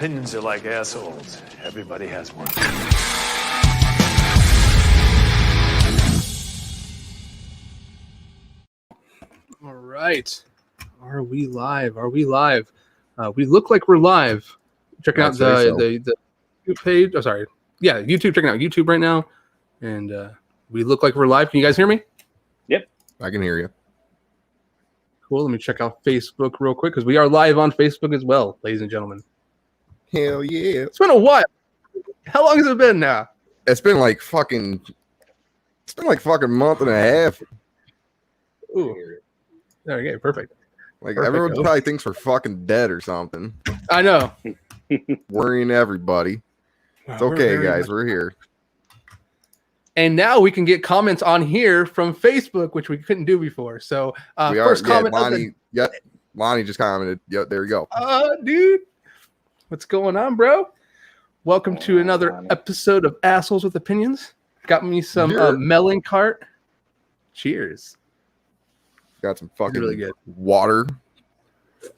Opinions are like assholes. Everybody has one. All right. Are we live? Are we live? We look like we're live. Checking out the YouTube page. Oh, sorry. Yeah, YouTube. Checking out YouTube right now. And we look like we're live. Can you guys hear me? Yep. I can hear you. Cool. Let me check out Facebook real quick because we are live on Facebook as well, ladies and gentlemen. Hell yeah. It's been a while. How long has it been now? It's been like fucking month and a half. Ooh. Okay, perfect. Like Perfect. everyone probably thinks we're fucking dead or something. I know. Worrying everybody. It's okay, guys. We're here. And now we can get comments on here from Facebook, which we couldn't do before. So first comment. Lonnie, Lonnie just commented. Yep, there you go. Dude. What's going on, bro? Welcome to another episode of Assholes with Opinions. Got me some melon cart. Cheers. Got some fucking really good water,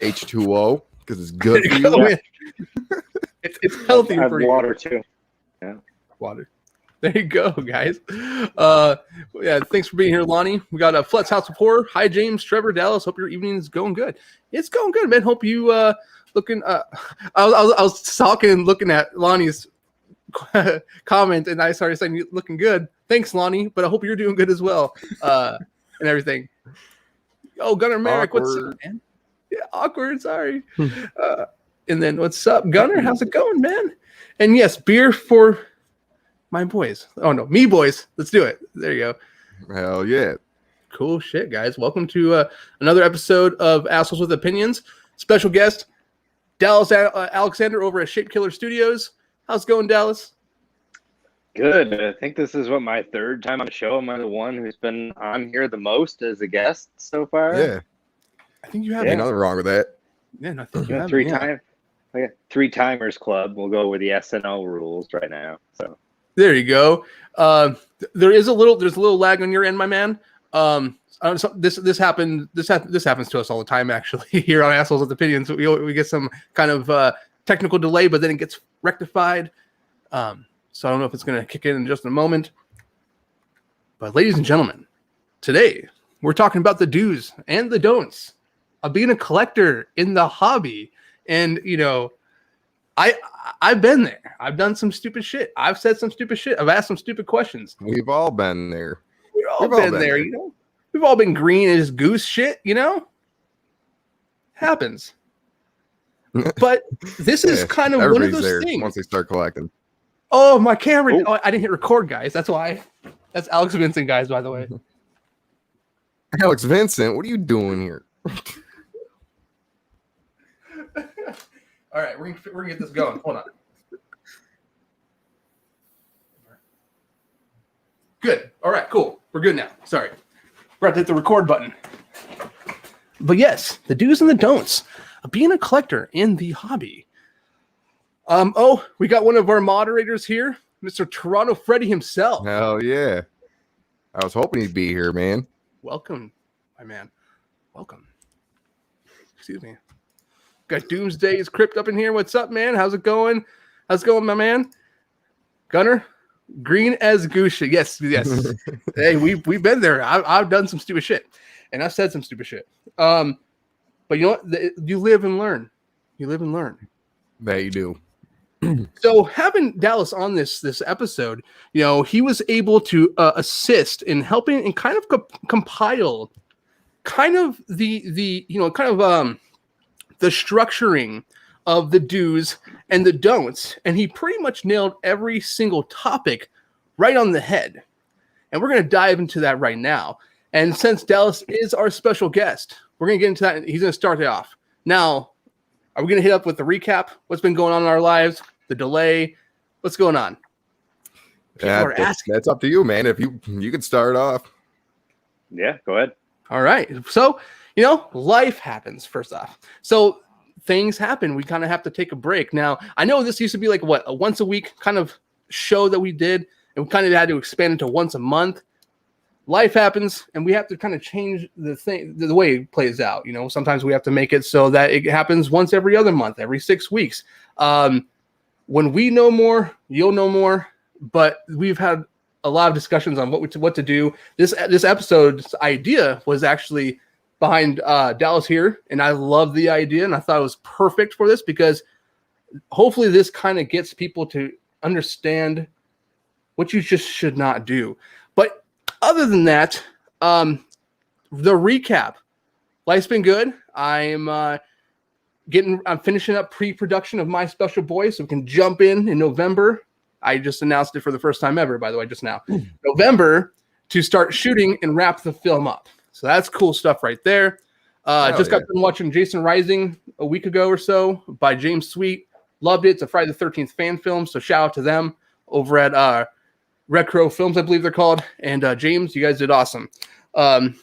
H2O, because it's good for you. It's healthy for you. Water too. Yeah, water. There you go, guys. Yeah, thanks for being here, Lonnie. We got a Flet's House of Horror. Hi, James, Trevor, Dallas. Hope your evening is going good. It's going good, man. Hope you looking. I was talking, looking at Lonnie's comment, and I started saying you looking good. Thanks, Lonnie. But I hope you're doing good as well, and everything. Oh, Gunnar Merrick, what's up, man? Yeah, awkward. Sorry. And then what's up, Gunnar? How's it going, man? And yes, beer for my boys. Oh no, me boys. Let's do it. There you go. Hell yeah. Cool shit, guys. Welcome to another episode of Assholes with Opinions. Special guest, Dallas Alexander over at Shape Killer Studios. How's it going, Dallas? Good. I think this is my third time on the show. Am I the one who's been on here the most as a guest so far? Yeah. I think you have. Ain't nothing wrong with that. Yeah, I think you have. Three timers club. We'll go with the SNL rules right now. So there you go. There's a little lag on your end, my man. This happens to us all the time, actually. Here on Assholes with Opinions, we get some kind of technical delay, but then it gets rectified. So I don't know if it's going to kick in just a moment. But ladies and gentlemen, today we're talking about the do's and the don'ts of being a collector in the hobby. And, you know, I've been there. I've done some stupid shit. I've said some stupid shit. I've asked some stupid questions. We've all been there. We've all been there, you know. We've all been green as goose shit, you know. Happens. But this is kind of one of those things. Once they start collecting. Oh, my camera. Oh, I didn't hit record, guys. That's why. That's Alex Vincent, guys, by the way. Alex Vincent, what are you doing here? All right, we're gonna get this going. Hold on. Good. All right, cool. We're good now. Sorry. We're about to hit the record button. But yes, the do's and the don'ts of being a collector in the hobby. We got one of our moderators here, Mr. Toronto Freddy himself. Hell yeah. I was hoping he'd be here, man. Welcome, my man. Welcome. Excuse me. Got Doomsday's Crypt up in here. What's up, man? How's it going? How's it going, my man? Gunner? Green as goose. Yes. Hey, we've been there. I've done some stupid shit. And I've said some stupid shit. But you know what? You live and learn. You live and learn. That you do. So having Dallas on this episode, you know, he was able to assist in helping and kind of compile kind of the structuring of the do's and the don'ts, and he pretty much nailed every single topic right on the head. And we're going to dive into that right now. And since Dallas is our special guest, we're going to get into that. He's going to start it off. Now, are we going to hit up with the recap? What's been going on in our lives? The delay? What's going on? That's up to you, man. If you can start off. Yeah, go ahead. All right. So, you know, life happens first off. So things happen. We kind of have to take a break. Now, I know this used to be like a once a week kind of show that we did, and we kind of had to expand into once a month. life happens, and we have to kind of change the way it plays out. You know, sometimes we have to make it so that it happens once every other month, every 6 weeks. When we know more, you'll know more. But we've had a lot of discussions on what to do. This episode's idea was actually behind Dallas here, and I love the idea, and I thought it was perfect for this because hopefully this kind of gets people to understand what you just should not do. But other than that, the recap. Life's been good. I'm finishing up pre-production of My Special Boy, so we can jump in November. I just announced it for the first time ever, by the way, just now. November to start shooting and wrap the film up. So that's cool stuff right there. Got done watching Jason Rising a week ago or so by James Sweet. Loved it. It's a Friday the 13th fan film, so shout out to them over at Red Crow Films, I believe they're called. And James, you guys did awesome. In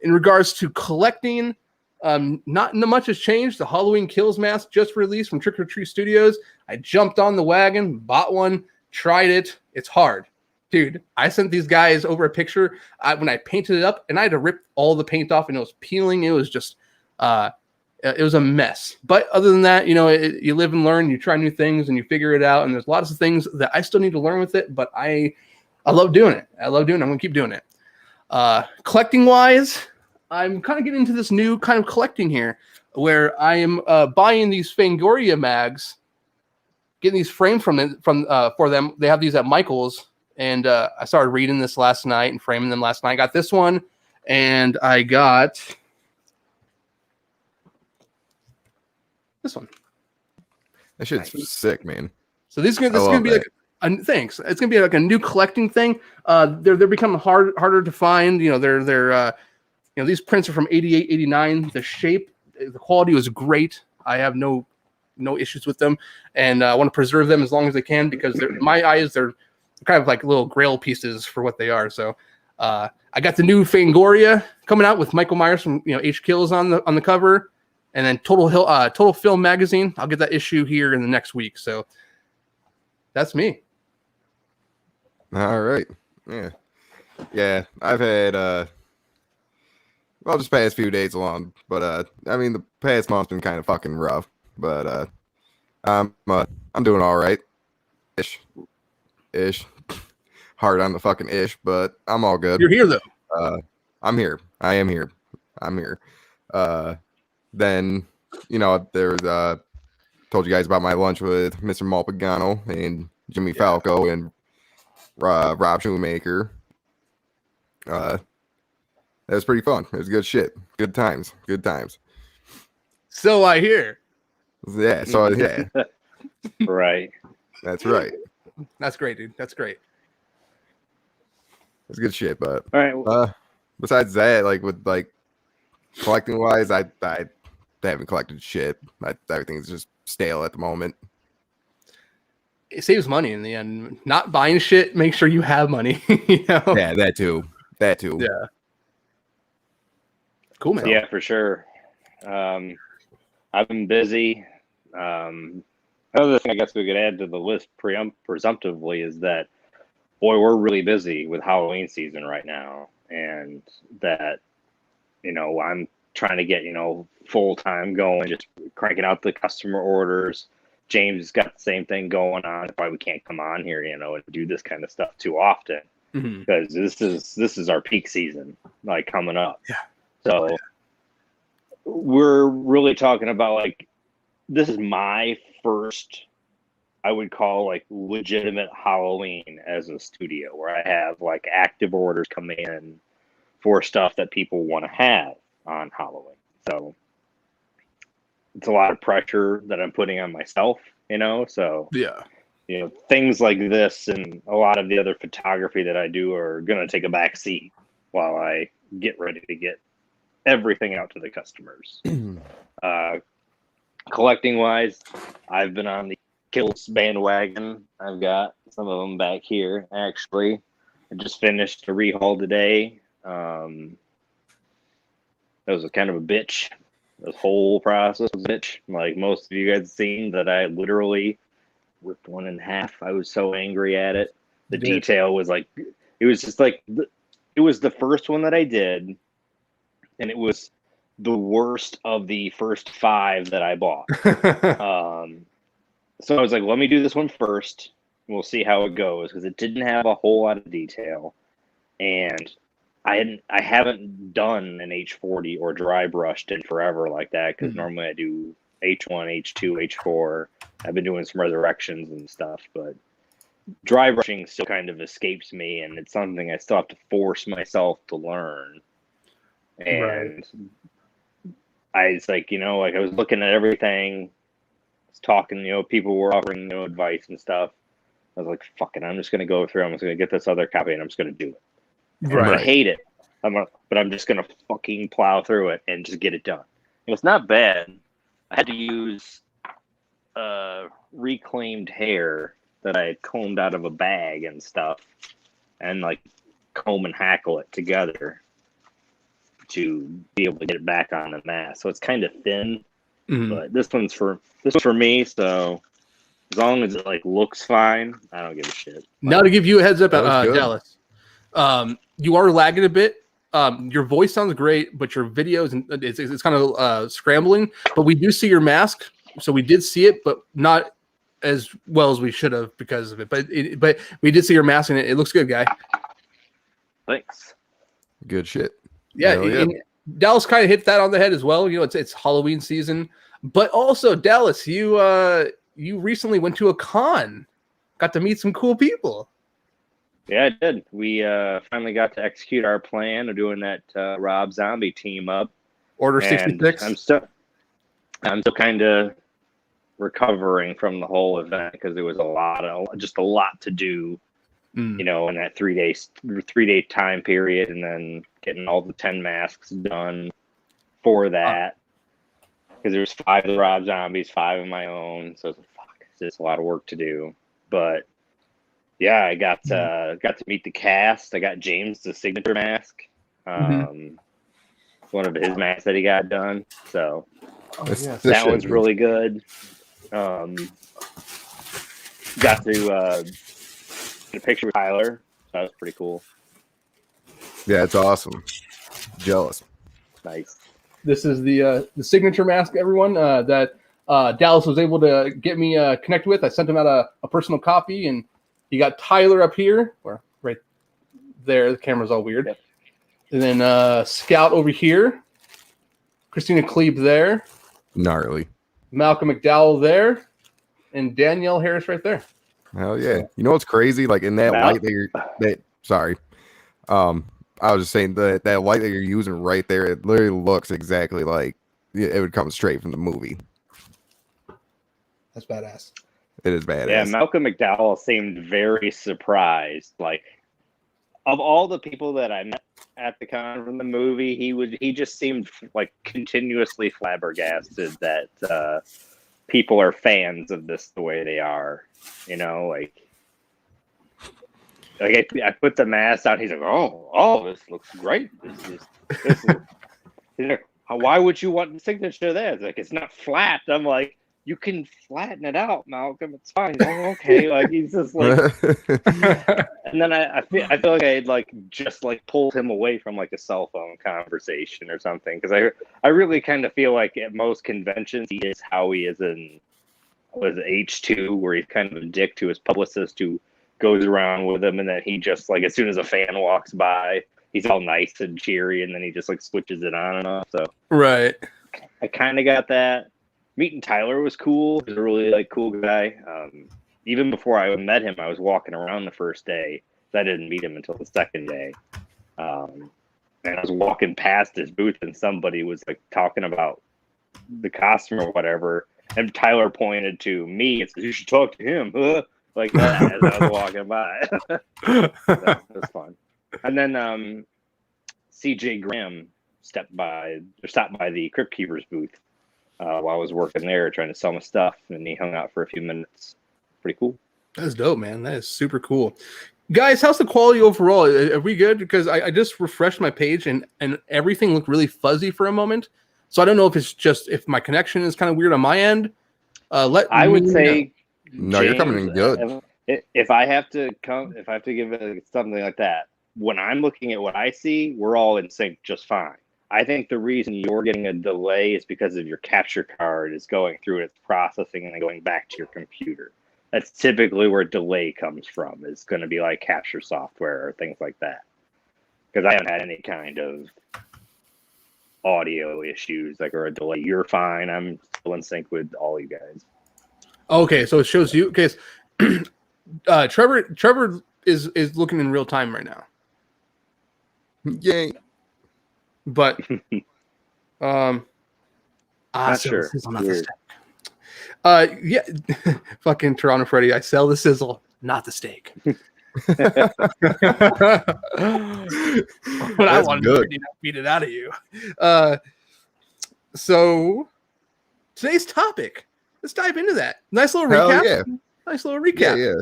regards to collecting, not much has changed. The Halloween Kills mask just released from Trick or Treat Studios. I jumped on the wagon, bought one, tried it. It's hard. Dude, I sent these guys over a picture when I painted it up, and I had to rip all the paint off, and it was peeling. It was just, it was a mess. But other than that, you know, you live and learn. You try new things, and you figure it out. And there's lots of things that I still need to learn with it, but I love doing it. I'm going to keep doing it. Collecting-wise, I'm kind of getting into this new kind of collecting here, where I am buying these Fangoria mags, getting these framed for them. They have these at Michael's. And I started reading this last night and framing them last night. I got this one, and I got this one. That shit's sick, man. So this is gonna be like thanks. It's gonna be like a new collecting thing. They're becoming harder to find. You know, they're these prints are from 88, 89. The shape, the quality was great. I have no issues with them, and I want to preserve them as long as I can because in my eyes they're kind of like little grail pieces for what they are. So I got the new Fangoria coming out with Michael Myers from H Kills on the cover, and then Total Film Magazine. I'll get that issue here in the next week. So that's me. All right. Yeah. I've had just past few days along, but I mean the past month's been kind of fucking rough, but I'm doing all right. Ish. Hard on the fucking ish, but I'm all good. You're here though. I'm here. I am here. I'm here. Then there's told you guys about my lunch with Mr. Malpagano and Jimmy Falco and Rob Shoemaker. That was pretty fun. It was good shit. Good times. So I hear. Yeah. So yeah. Right. That's right. That's great, dude. That's great. It's good shit, but all right. Besides that, like with like collecting wise, I haven't collected shit. Everything's just stale at the moment. It saves money in the end. Not buying shit, make sure you have money. Yeah, that too. Yeah. Cool, man. Yeah, for sure. I've been busy. Another thing I guess we could add to the list presumptively is that, boy, we're really busy with Halloween season right now. And that, I'm trying to get, full time going, just cranking out the customer orders. James has got the same thing going on. That's why we can't come on here, and do this kind of stuff too often. Because this is our peak season, like coming up. Yeah. So we're really talking about like, this is my first, I would call like legitimate Halloween as a studio where I have like active orders come in for stuff that people want to have on Halloween. So it's a lot of pressure that I'm putting on myself, so yeah. Things like this and a lot of the other photography that I do are going to take a back seat while I get ready to get everything out to the customers. Collecting wise, I've been on the Kills bandwagon. I've got some of them back here, actually. I just finished a rehaul today. That was a kind of a bitch. This whole process was a bitch. Like most of you guys have seen that I literally ripped one in half. I was so angry at it. The detail was like, it was just like, it was the first one that I did, and it was the worst of the first 5 that I bought. So I was like, let me do this one first. We'll see how it goes, because it didn't have a whole lot of detail, and I haven't done an H40 or dry brushed in forever like that, because normally I do H1, H2, H4. I've been doing some resurrections and stuff, but dry brushing still kind of escapes me, and it's something I still have to force myself to learn. And I was like, like I was looking at everything, I was talking, people were offering advice and stuff. I was like, fuck it, I'm just going to go through, I'm just going to get this other copy, and I'm just going to do it. And I hate it, but I'm just going to fucking plow through it and just get it done. And it's not bad. I had to use reclaimed hair that I had combed out of a bag and stuff, and like comb and hackle it together to be able to get it back on the mask. So it's kind of thin, but this one's for me. So as long as it like looks fine, I don't give a shit. Now to give you a heads up, Dallas, you are lagging a bit. Your voice sounds great, but your videos it's kind of scrambling. But we do see your mask, so we did see it, but not as well as we should have because of it. But we did see your mask, and it looks good, guy. Thanks. Good shit. Yeah, and Dallas kind of hit that on the head as well. It's Halloween season, but also Dallas, you recently went to a con, got to meet some cool people. Yeah, I did. We finally got to execute our plan of doing that Rob Zombie team up. Order 66. I'm still kind of recovering from the whole event, because there was a lot to do, in that 3-day time period, and then getting all the 10 masks done for that. Because there was 5 of the Rob Zombies, 5 of my own, so it's just a lot of work to do. But yeah, I got to meet the cast. I got James the signature mask, one of his masks that he got done. So that one's really good. Got to get a picture with Tyler. That was pretty cool. Yeah, it's awesome. Jealous. Nice. This is the signature mask, everyone, that Dallas was able to get me connected with. I sent him out a personal copy, and you got Tyler up here, or right there. The camera's all weird. Yep. And then Scout over here. Christina Klebe there. Gnarly. Malcolm McDowell there. And Danielle Harris right there. Hell yeah. You know what's crazy? Like in that light sorry. I was just saying that light that you're using right there, it literally looks exactly like it would come straight from the movie. That's badass. It is badass. Yeah, Malcolm McDowell seemed very surprised. Like, of all the people that I met at the con from the movie, he just seemed like continuously flabbergasted that people are fans of this the way they are. Like I put the mask on. He's like, oh, this looks great. This is, why would you want the signature there? It's like, it's not flat. I'm like, you can flatten it out, Malcolm. It's fine. Oh, okay. Like, he's just like, and then I feel like I had just pulled him away from like a cell phone conversation or something, because I really kind of feel like at most conventions he is how he is in H2, where he's kind of a dick to his publicist who goes around with him, and then he just as soon as a fan walks by, he's all nice and cheery, and then he just switches it on and off. So right, I kind of got that. Meeting Tyler was cool. He's a really cool guy. Even before I met him, I was walking around the first day. So I didn't meet him until the second day. And I was walking past his booth, and somebody was talking about the costume or whatever, and Tyler pointed to me and said, "You should talk to him." Like that as I was walking by. That was fun. And then CJ Graham stopped by the Crypt Keepers booth while I was working there trying to sell my stuff, and he hung out for a few minutes. Pretty cool. That's dope, man. That is super cool. Guys, how's the quality overall? Are we good? Because I just refreshed my page and everything looked really fuzzy for a moment. So I don't know if it's just if my connection is kind of weird on my end. I would say no, James, you're coming in good. If I have to give it something like that, when I'm looking at what I see, we're all in sync just fine. I think the reason you're getting a delay is because of your capture card is going through its processing and then going back to your computer. That's typically where delay comes from. It's going to be like capture software or things like that. Because I haven't had any kind of audio issues like or a delay. You're fine. I'm still in sync with all you guys. Okay, so it shows you. Okay, Trevor is looking in real time right now, Yay. but Not sell the sure. sizzle, not the Weird. steak. Yeah, fucking Toronto Freddy. I sell the sizzle, not the steak. But I wanted good. to beat it out of you. So today's topic. Let's dive into that. Nice little Hell recap. yeah. Nice little recap. Yeah.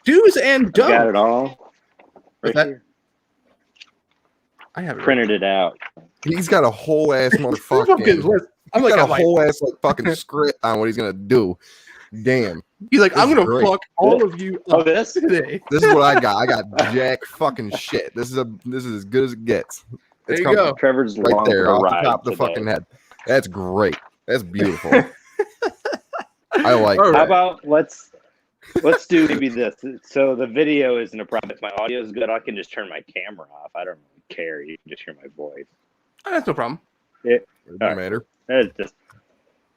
Do's and don'ts. Got it all. Right that? here. I have it Printed it out. He's got a whole ass motherfucking. I'm He's like, got a whole ass like fucking script on what he's gonna do. Damn. he's like, I'm This is gonna great. fuck all of you Oh, up this? today. This is what I got. I got jack fucking shit. This is as good as it gets. There you coming go. Trevor's right long there for a off the ride top of the today. fucking head. That's great. That's beautiful. I like All that. How about let's do maybe this. So the video isn't a problem. If my audio is good, I can just turn my camera off. I don't really care. You can just hear my voice. That's no problem. It All doesn't right. matter. That's just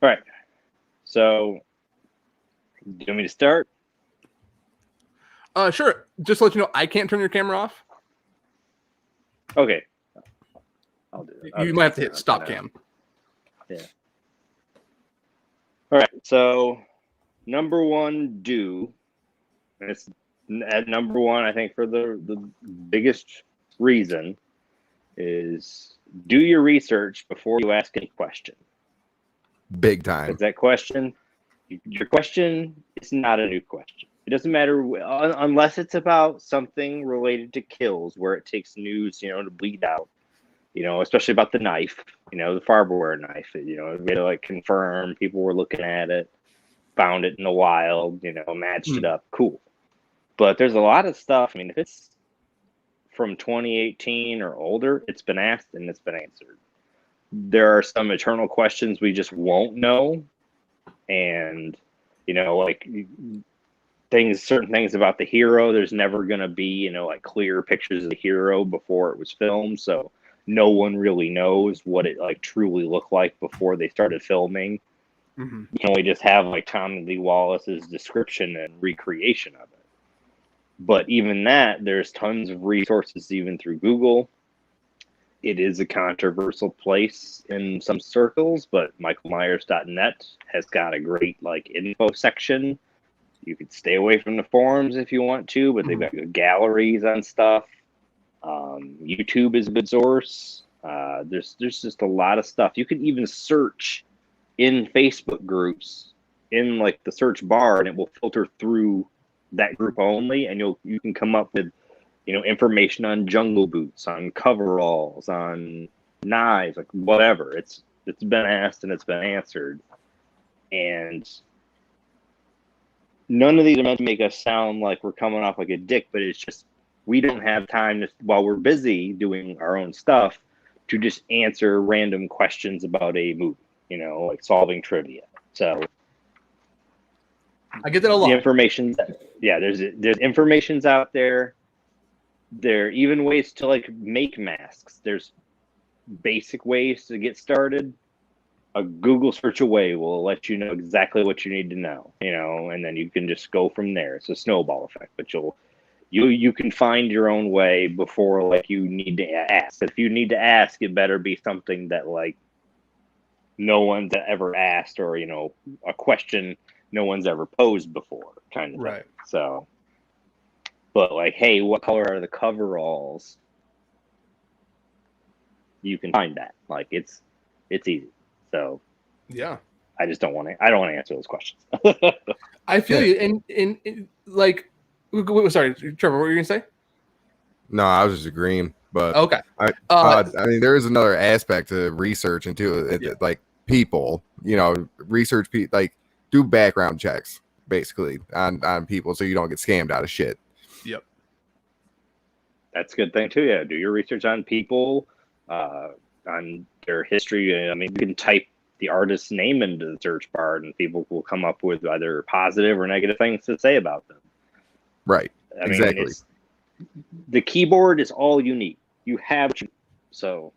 all right. So do you want me to start? Sure. Just to let you know, I can't turn your camera off. Okay. I'll do it. You might have to hit stop cam. All right. So number one, do. And it's at number one, I think, for the biggest reason is do your research before you ask any question. Big time. Because that question, your question is not a new question. It doesn't matter unless it's about something related to kills where it takes news, to bleed out, especially about the knife, the Farberware knife, we had to like confirm people were looking at it, found it in the wild, matched it up. Cool. But there's a lot of stuff. I mean, if it's from 2018 or older, it's been asked and it's been answered. There are some eternal questions we just won't know. And, like certain things about the hero, there's never going to be, like clear pictures of the hero before it was filmed. So no one really knows what it like truly looked like before they started filming. Mm-hmm. You can only just have like Tommy Lee Wallace's description and recreation of it. But even that, there's tons of resources even through Google. It is a controversial place in some circles, but michaelmyers.net has got a great like info section. You could stay away from the forums if you want to, but they've got good galleries on stuff. YouTube is a good source. There's just a lot of stuff. You could even search in Facebook groups in like the search bar, and it will filter through that group only, and you can come up with information on jungle boots, on coveralls, on knives, like whatever. It's been asked and it's been answered, and none of these are meant to make us sound like we're coming off like a dick, but it's just we don't have time to, while we're busy doing our own stuff, to just answer random questions about a movie, like solving trivia. So I get that a lot. the information, there's informations out there. There are even ways to like make masks. There's basic ways to get started. A Google search away will let you know exactly what you need to know, and then you can just go from there. It's a snowball effect, but you can find your own way before like you need to ask. If you need to ask, it better be something that like no one's ever asked, or a question no one's ever posed before, kind of right thing. So, but like, hey, what color are the coveralls? You can find that. Like it's easy. So yeah, I just don't want to answer those questions. I feel you. And like, sorry, Trevor, what were you gonna say? No, I was just agreeing. But Okay. I mean, there is another aspect to research into it. Yeah. Like people, research like do background checks basically on people so you don't get scammed out of shit. Yep. That's a good thing too. Yeah, do your research on people, on their history. I mean, you can type the artist's name into the search bar, and people will come up with either positive or negative things to say about them. Right. I mean, Exactly. the keyboard is all unique. You have so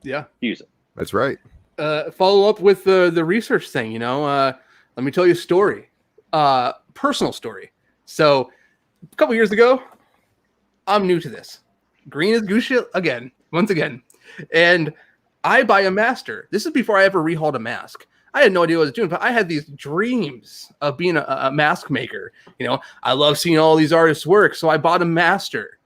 Yeah. use it. That's right. Follow up with the research thing. You know, let me tell you a story, personal story. So a couple years ago, I'm new to this. Green is goose shit again, once again. And I buy a master. This is before I ever rehauled a mask. I had no idea what I was doing, but I had these dreams of being a mask maker. You know, I love seeing all these artists work. So I bought a master.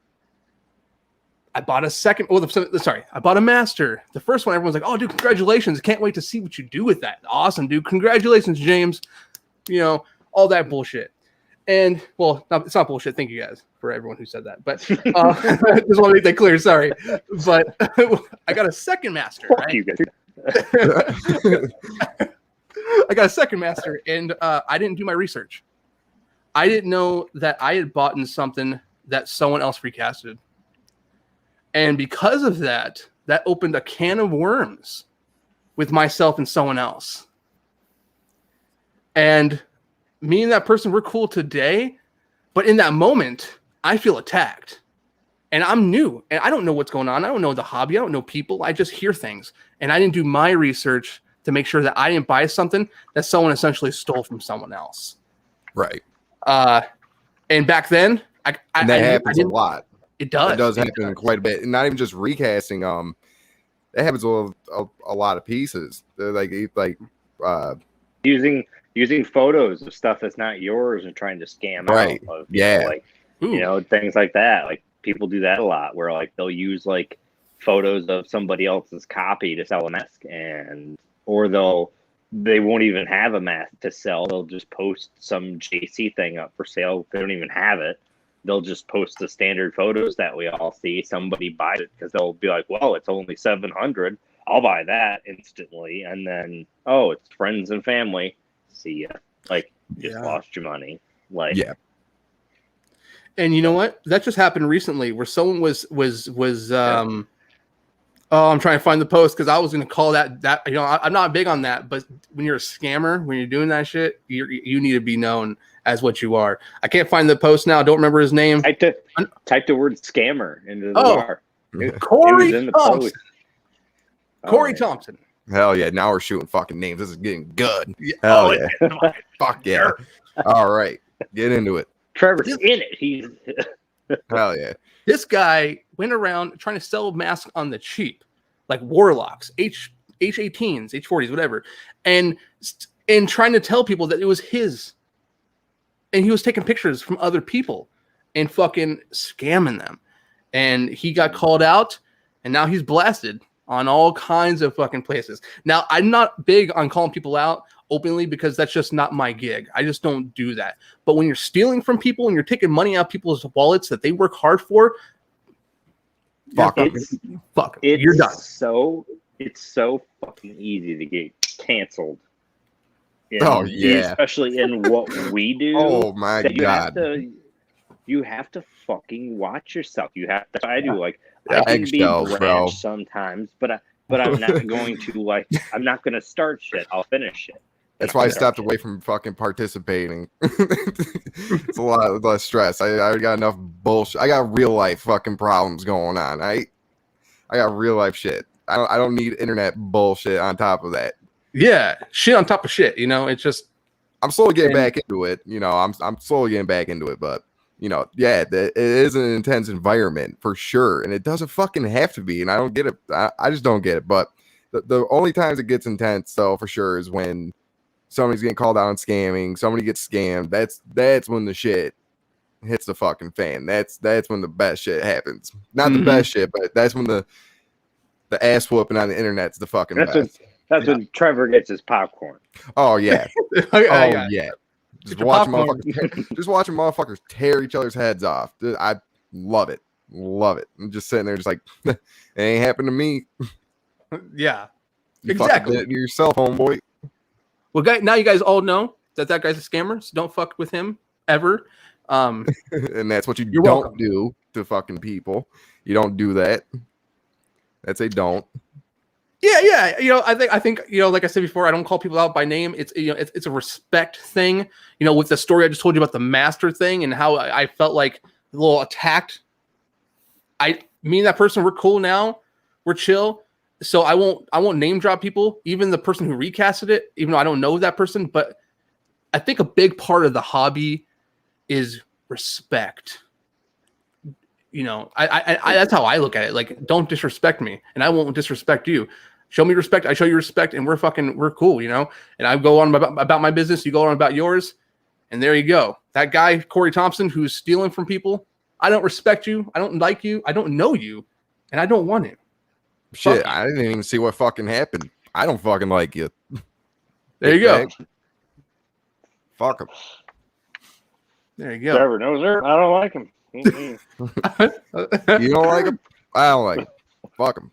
I bought a second. Oh, I bought a master. The first one, everyone's like, "Oh, dude, congratulations! Can't wait to see what you do with that. Awesome, dude! Congratulations, James." You know, all that bullshit. And well, it's not bullshit. Thank you guys for everyone who said that. But just want to make that clear. Sorry, but I got a second master. Right? You guys. I got a second master, and I didn't do my research. I didn't know that I had bought in something that someone else recasted. And because of that, that opened a can of worms with myself and someone else. And me and that person, we're cool today. But in that moment, I feel attacked. And I'm new. And I don't know what's going on. I don't know the hobby. I don't know people. I just hear things. And I didn't do my research to make sure that I didn't buy something that someone essentially stole from someone else. Right. And back then, that happens a lot. It does. It does happen quite a bit, and not even just recasting. That happens with a lot of pieces. They're like using photos of stuff that's not yours and trying to scam right. out of things like that. Like people do that a lot, where like they'll use like photos of somebody else's copy to sell a mask, or they won't even have a mask to sell. They'll just post some JC thing up for sale. They don't even have it. They'll just post the standard photos that we all see. Somebody buys it because they'll be like, well, it's only $700. I'll buy that instantly. And then, oh, it's friends and family. See ya. Like, just lost your money. Like, yeah. And you know what? That just happened recently where someone was I'm trying to find the post because I was going to call that, you know, I'm not big on that, but when you're a scammer, when you're doing that shit, you need to be known as what you are. I can't find the post now. I don't remember his name. Type the word scammer into the bar. Corey Thompson. Corey Thompson. Hell yeah. Now we're shooting fucking names. This is getting good. Hell yeah. Fuck yeah. All right. Get into it. Trevor's in it. He's hell yeah. This guy went around trying to sell masks on the cheap, like Warlocks, H18s, H40s, whatever, and trying to tell people that it was his. And he was taking pictures from other people and fucking scamming them. And he got called out, and now he's blasted on all kinds of fucking places. Now, I'm not big on calling people out openly because that's just not my gig. I just don't do that. But when you're stealing from people and you're taking money out of people's wallets that they work hard for, you're done. It's so fucking easy to get canceled. Especially in what we do. Oh my god. You have to fucking watch yourself. You have to. I do like I can be brash sometimes, but I'm not going to I'm not going to start shit. I'll finish it. That's why I stopped away from fucking participating. It's a lot less stress. I got enough bullshit. I got real life fucking problems going on. I got real life shit. I don't need internet bullshit on top of that. Yeah, shit on top of shit. You know, it's just. I'm slowly getting back into it. You know, I'm slowly getting back into it, but you know, yeah, it is an intense environment for sure, and it doesn't fucking have to be. And I don't get it. I just don't get it. But the only times it gets intense, though, for sure, is when somebody's getting called out on scamming. Somebody gets scammed. That's when the shit hits the fucking fan. That's when the best shit happens. Not the best shit, but that's when the ass whooping on the internet's the fucking best. That's when Trevor gets his popcorn. Oh yeah. Yeah. Just watching motherfuckers tear each other's heads off. I love it. Love it. I'm just sitting there just like, it ain't happened to me. Yeah. You exactly. Did it yourself, homeboy. Well, now you guys all know that guy's a scammer, so don't fuck with him ever. And that's what you don't welcome. do to fucking people. You don't do that. That's a don't. Yeah. I think like I said before, I don't call people out by name. It's it's a respect thing. With the story I just told you about the master thing and how I felt like a little attacked. Me and that person, we're cool now. We're chill. So I won't name drop people, even the person who recasted it, even though I don't know that person. But I think a big part of the hobby is respect. I that's how I look at it. Like, don't disrespect me, and I won't disrespect you. Show me respect, I show you respect, and we're cool, And I go on about my business, you go on about yours, and there you go. That guy, Corey Thompson, who's stealing from people, I don't respect you, I don't like you, I don't know you, and I don't want it. Shit, I didn't even see what fucking happened. I don't fucking like you. There you go. Fuck him. There you go. Trevor knows her. I don't like him. You don't like him? I don't like him. Fuck him.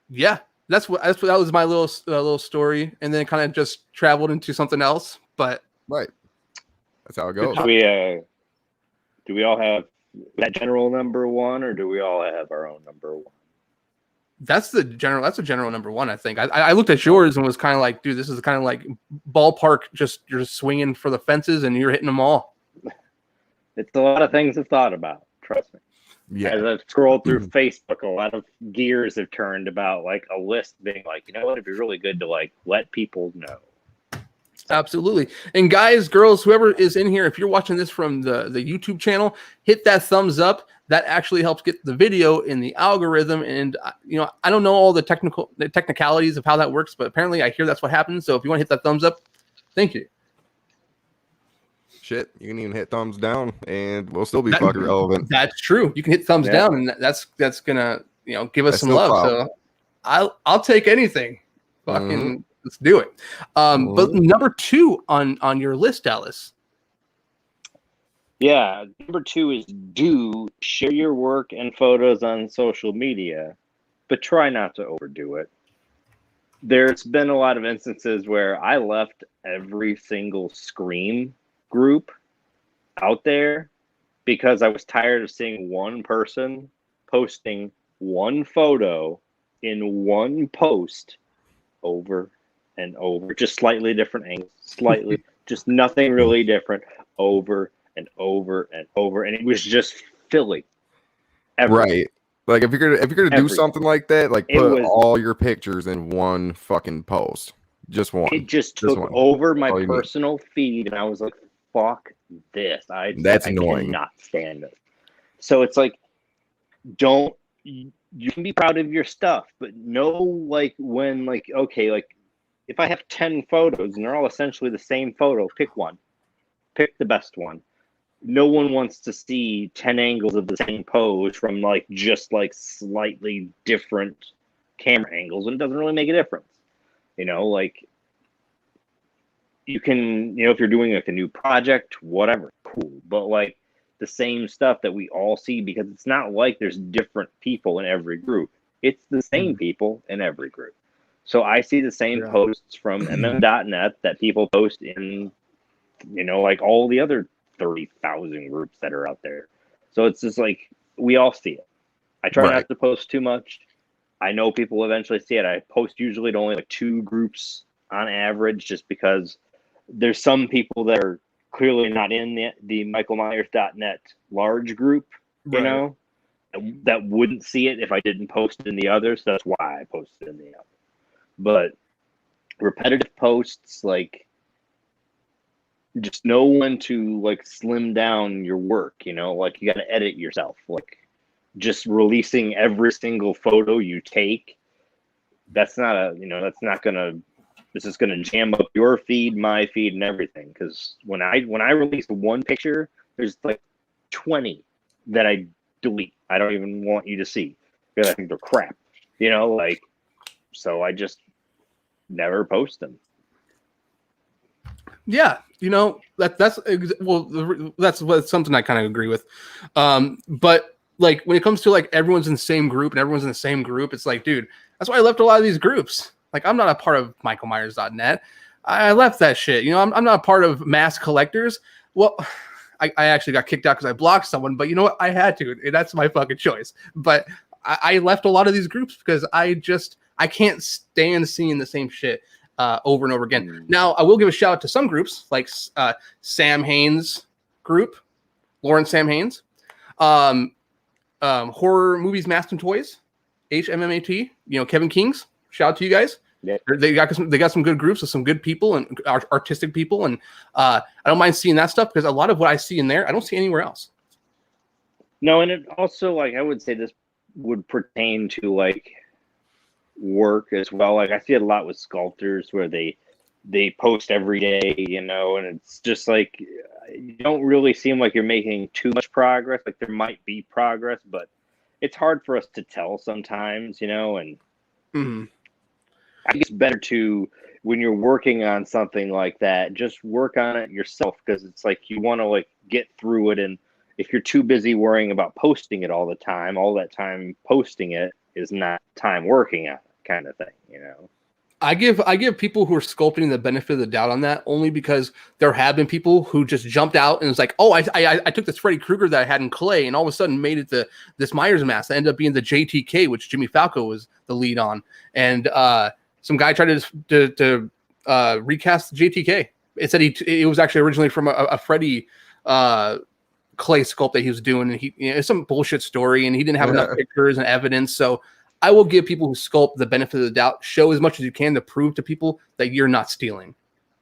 Yeah, that was my little story, and then kind of just traveled into something else. But right, that's how it goes. Do we all have that general number one, or do we all have our own number one? That's a general number one, I think. I looked at yours and was kind of like, dude, this is kind of like ballpark. You're just swinging for the fences and you're hitting them all. It's a lot of things I've thought about. Trust me. Yeah. As I've scrolled through Facebook, a lot of gears have turned about like a list being like, you know what, it'd be really good to like let people know. Absolutely. And guys, girls, whoever is in here, if you're watching this from the YouTube channel, hit that thumbs up. That actually helps get the video in the algorithm. And, I don't know all the technicalities of how that works, but apparently I hear that's what happens. So if you want to hit that thumbs up, thank you. Shit, you can even hit thumbs down and we'll still be fucking relevant. That's true. You can hit thumbs down and that's going to, give us some love. Problem. So I'll take anything. Fucking let's do it. But number 2 on your list, Dallas. Yeah, number 2 is do share your work and photos on social media, but try not to overdo it. There's been a lot of instances where I left every single Scream group out there because I was tired of seeing one person posting one photo in one post over and over, just slightly different angles, just nothing really different, over and over and over, and it was just filling everything. Right. Like if you're gonna do something like that, like put all your pictures in one fucking post, just one. It just took over my personal feed, and I was like, "Fuck this!" That's annoying. Cannot stand it. So it's like, don't. You can be proud of your stuff, but know like when like okay, like if I have 10 photos and they're all essentially the same photo, pick one, pick the best one. No one wants to see 10 angles of the same pose from like just like slightly different camera angles, and it doesn't really make a difference. Like you can, if you're doing like a new project, whatever, cool. But like the same stuff that we all see, because it's not like there's different people in every group. It's the same people in every group. So I see the same posts from mm.net that people post in, like all the other 30,000 groups that are out there. So it's just like, we all see it. I try not to post too much. I know people eventually see it. I post usually to only like 2 groups on average, just because there's some people that are clearly not in the michaelmyers.net large group, that wouldn't see it if I didn't post it in the others. So that's why I posted in the other. But repetitive posts, like, just know when to like slim down your work, like you got to edit yourself. Like just releasing every single photo you take, this is gonna jam up your feed, my feed, and everything. Because when I release one picture, there's like 20 that I delete. I don't even want you to see because I think they're crap. So I just never post them. Yeah, that's something I kind of agree with. But like when it comes to like everyone's in the same group and everyone's in the same group, it's like, dude, that's why I left a lot of these groups. Like I'm not a part of michaelmyers.net. I left that shit. I'm not a part of Mass Collectors. Well, I actually got kicked out because I blocked someone, but you know what? I had to, and that's my fucking choice. But I left a lot of these groups because I can't stand seeing the same shit over and over again. Now, I will give a shout out to some groups like Sam Haynes group, Lawrence Sam Haynes, Horror Movies, Masks and Toys, HMMAT, Kevin King's. Shout out to you guys. Yeah. They got some good groups with some good people and artistic people, and I don't mind seeing that stuff because a lot of what I see in there I don't see anywhere else. No, and it also, like, I would say this would pertain to like work as well. Like I see it a lot with sculptors where they post every day, and it's just like you don't really seem like you're making too much progress. Like there might be progress, but it's hard for us to tell sometimes, and I think it's better to, when you're working on something like that, just work on it yourself, because it's like you want to like get through it. And if you're too busy worrying about posting it all the time, all that time posting it is not time working on it, kind of thing, I give people who are sculpting the benefit of the doubt on that, only because there have been people who just jumped out and it's like, oh, I took this Freddy Krueger that I had in clay and all of a sudden made it this Myers mask that ended up being the JTK, which Jimmy Falco was the lead on. And some guy tried to recast the JTK. It said it was actually originally from a Freddy clay sculpt that he was doing, and it's some bullshit story, and he didn't have enough pictures and evidence. So I will give people who sculpt the benefit of the doubt. Show as much as you can to prove to people that you're not stealing.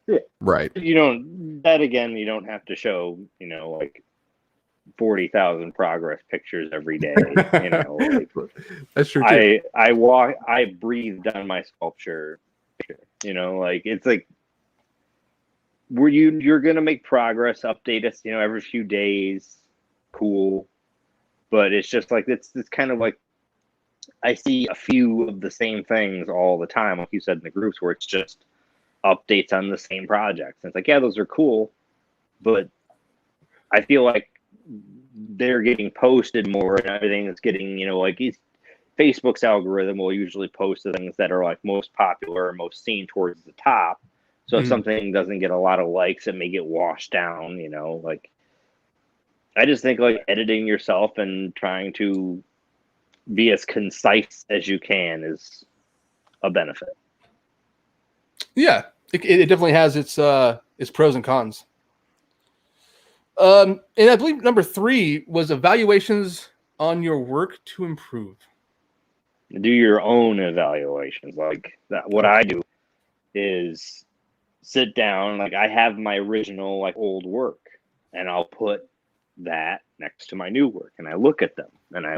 Yeah. Right. You don't have to show, like 40,000 progress pictures every day. Like, that's true too. I breathe down my sculpture. Like it's like you're gonna make progress, update us, every few days, cool. But it's just like it's kind of like I see a few of the same things all the time, like you said in the groups, where it's just updates on the same projects. And it's like, yeah, those are cool, but I feel like they're getting posted more, and everything is getting, like Facebook's algorithm will usually post the things that are like most popular or most seen towards the top. So if something doesn't get a lot of likes, it may get washed down, like I just think like editing yourself and trying to be as concise as you can is a benefit. Yeah, it definitely has its pros and cons. And I believe number 3 was evaluations on your work to improve. Do your own evaluations. Like that. What I do is sit down. Like I have my original like old work, and I'll put that next to my new work, and I look at them, and I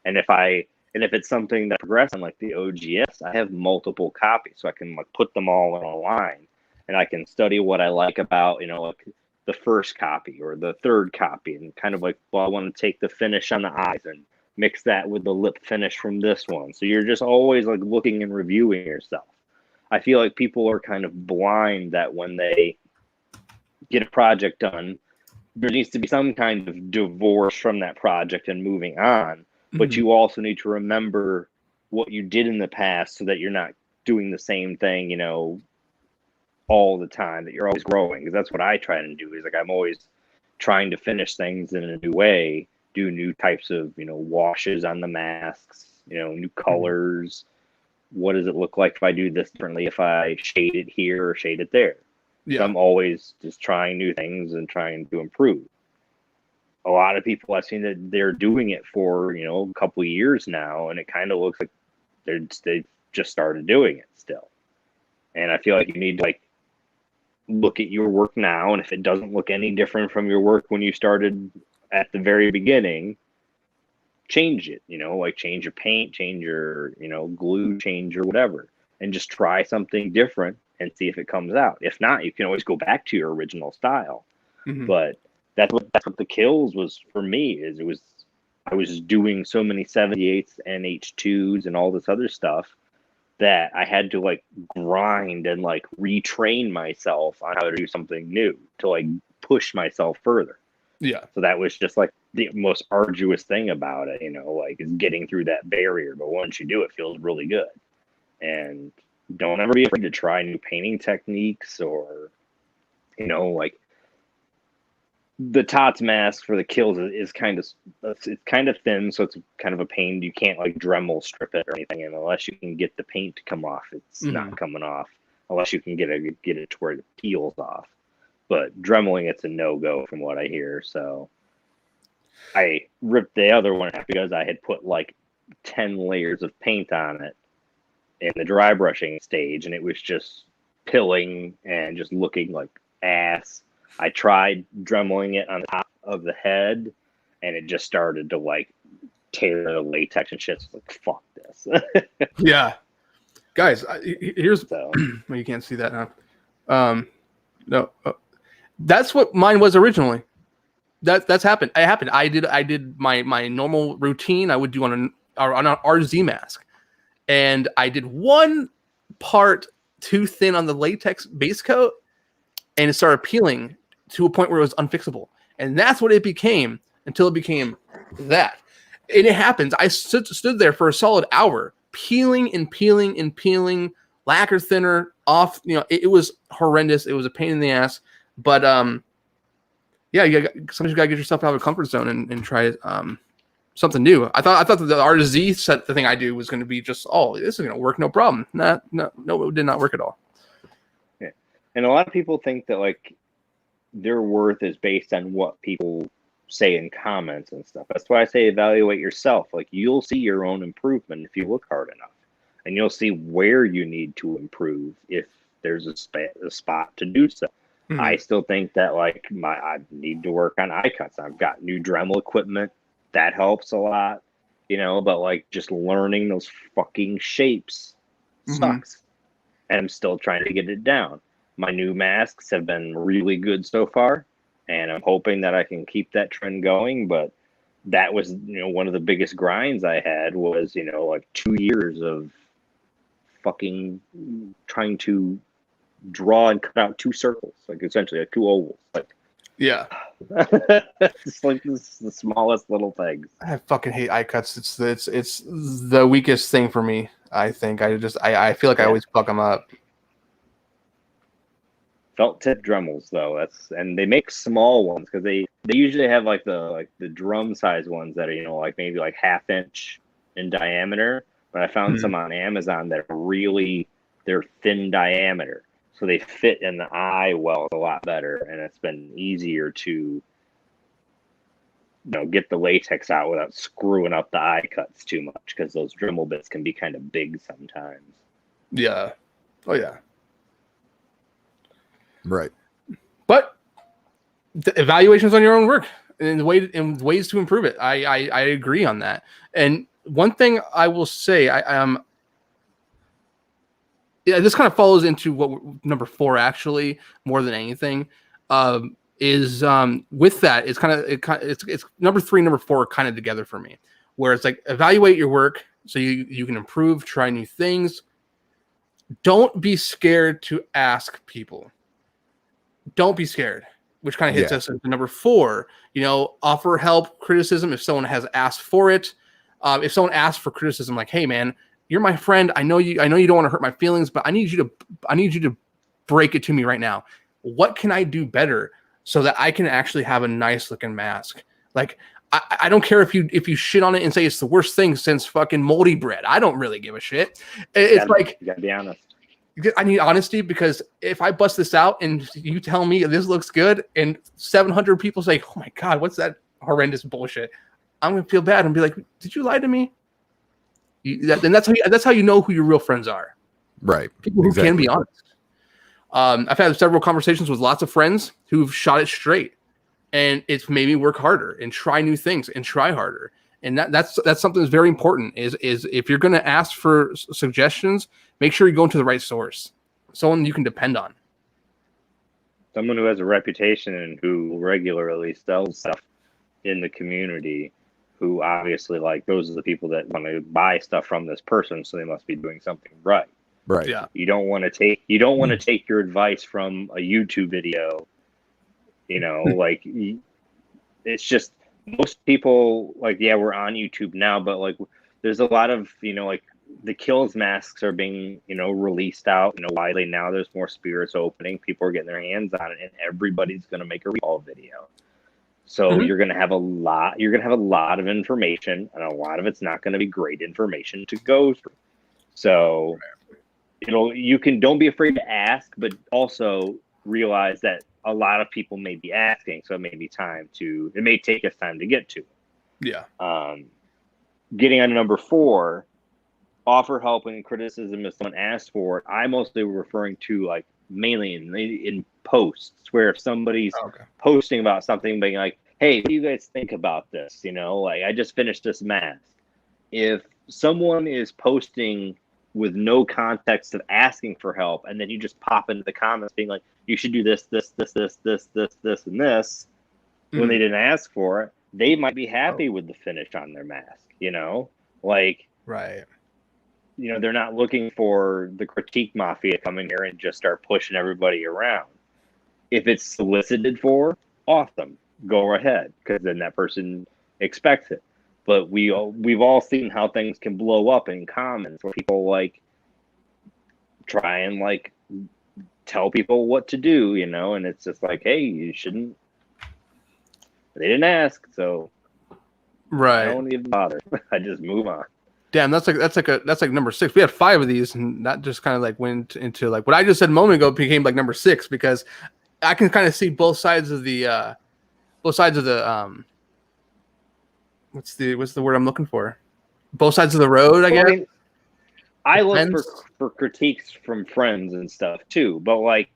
and if it's something that progresses, like the OGS, I have multiple copies, so I can like put them all in a line, and I can study what I like about, like the first copy or the third copy, and kind of like, well, I want to take the finish on the eyes and mix that with the lip finish from this one. So you're just always like looking and reviewing yourself. I feel like people are kind of blind that when they get a project done, there needs to be some kind of divorce from that project and moving on. But you also need to remember what you did in the past so that you're not doing the same thing, all the time, that you're always growing. Because that's what I try to do, is like I'm always trying to finish things in a new way, do new types of, washes on the masks, new colors. What does it look like if I do this differently, if I shade it here or shade it there? Yeah. So I'm always just trying new things and trying to improve. A lot of people, I've seen that they're doing it for, a couple of years now, and it kind of looks like they just started doing it still. And I feel like you need to like look at your work now, and if it doesn't look any different from your work when you started at the very beginning, change it, like change your paint, change your, glue, change your whatever, and just try something different and see if it comes out. If not, you can always go back to your original style. But that's what the kills was for me, is I was doing so many 78s and H2s and all this other stuff that I had to like grind and like retrain myself on how to do something new to like push myself further. Yeah. So that was just like the most arduous thing about it, like is getting through that barrier. But once you do, it feels really good. And don't ever be afraid to try new painting techniques, or, like the TOTS mask for the kills is kind of it's kind of thin, so it's kind of a pain. You can't like Dremel strip it or anything, and unless you can get the paint to come off, it's not coming off. Unless you can get it to where it peels off. But Dremeling, it's a no go from what I hear. So I ripped the other one out because I had put like 10 layers of paint on it in the dry brushing stage, and it was just pilling and just looking like ass. I tried Dremeling it on the top of the head, and it just started to like tear the latex and shit. So like, fuck this. Yeah, guys, here's So. well, you can't see that now. No, that's what mine was originally. That's happened. It happened. I did my normal routine. I would do on an RZ mask, and I did one part too thin on the latex base coat, and it started peeling to a point where it was unfixable. And that's what it became until it became that. And it happens. I stood there for a solid hour, peeling and peeling and peeling, lacquer thinner off. You know, it was horrendous. It was a pain in the ass. But yeah, sometimes you gotta get yourself out of a comfort zone and try something new. I thought that the RZ set, the thing I do was going to be just, oh, this is going to work, no problem. No, it did not work at all. Yeah. And a lot of people think that like their worth is based on what people say in comments and stuff. That's why I say evaluate yourself. Like you'll see your own improvement if you look hard enough, and you'll see where you need to improve if there's a spot to do so. Mm-hmm. I still think that like I need to work on eye cuts. I've got new Dremel equipment that helps a lot, you know. But like just learning those fucking shapes sucks, and I'm still trying to get it down. My new masks have been really good so far, and I'm hoping that I can keep that trend going. But that was, you know, one of the biggest grinds I had was, you know, like 2 years of fucking trying to draw and cut out 2 circles, like essentially like 2 ovals. Like, yeah, it's like the smallest little things. I fucking hate eye cuts. It's the weakest thing for me. I think I feel like I always fuck them up. Felt tip Dremels though, and they make small ones because they usually have like the drum size ones that are, you know, like maybe like 1/2 inch in diameter. But I found some on Amazon that they're thin diameter, so they fit in the eye well a lot better, and it's been easier to, you know, get the latex out without screwing up the eye cuts too much, because those Dremel bits can be kind of big sometimes. Yeah. Oh yeah. Right. But the evaluations on your own work and ways to improve it. I agree on that. And one thing I will say, this kind of follows into what number 4 actually more than anything is with that. It's number 3, number 4 are kind of together for me, where it's like evaluate your work so you can improve, try new things. Don't be scared to ask people. Don't be scared, which kind of hits us into number 4. You know, offer help, criticism if someone has asked for it. If someone asks for criticism, like, "Hey, man, you're my friend. I know you don't want to hurt my feelings, but I need you to break it to me right now. What can I do better so that I can actually have a nice looking mask? Like, I don't care if you shit on it and say it's the worst thing since fucking moldy bread. I don't really give a shit. It's like you gotta be honest. I need honesty, because if I bust this out and you tell me this looks good and 700 people say, "Oh my God, what's that horrendous bullshit?" I'm going to feel bad and be like, "Did you lie to me?" And that's how you know who your real friends are. Right. People who can be honest. I've had several conversations with lots of friends who've shot it straight, and it's made me work harder and try new things and try harder. And that's something that's very important is if you're going to ask for suggestions, make sure you're going to the right source, someone you can depend on. Someone who has a reputation and who regularly sells stuff in the community, who obviously, like, those are the people that want to buy stuff from this person, so they must be doing something right. Right. Yeah. You don't want to take your advice from a YouTube video. You know, like, it's just most people, like, yeah, we're on YouTube now, but like there's a lot of, you know, like the kills masks are being, you know, released out, you know, widely now. There's more spirits opening. People are getting their hands on it, and everybody's going to make a recall video. So you're going to have a lot of information, and a lot of it's not going to be great information to go through. So don't be afraid to ask, but also realize that a lot of people may be asking. So it may take us time to get to it. Yeah. Getting on number 4, offer help and criticism if someone asks for it. I'm mostly referring to like mainly in posts where if somebody's posting about something, being like, hey, what do you guys think about this? Like I just finished this mask. If someone is posting with no context of asking for help, and then you just pop into the comments being like, you should do this, and this, when they didn't ask for it, they might be happy with the finish on their mask, like, right. They're not looking for the critique mafia coming here and just start pushing everybody around. If it's solicited for, awesome, go ahead, because then that person expects it. But we've all seen how things can blow up in comments where people like try and like tell people what to do, and it's just like, hey, you shouldn't. They didn't ask, so right. I don't even bother. I just move on. Damn, that's like number 6. We had 5 of these, and that just kind of like went into like what I just said a moment ago became like number 6, because I can kind of see both sides of the what's the word I'm looking for? Both sides of the road, I guess. I look for critiques from friends and stuff too, but like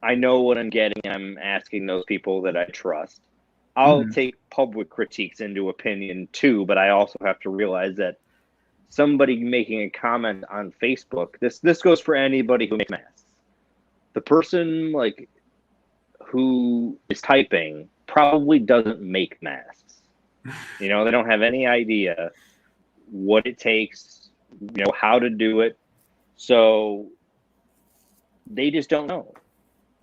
I know what I'm getting. I'm asking those people that I trust. I'll take public critiques into opinion too, but I also have to realize that somebody making a comment on Facebook, this goes for anybody who makes masks. The person like who is typing probably doesn't make masks. They don't have any idea what it takes, how to do it. So they just don't know.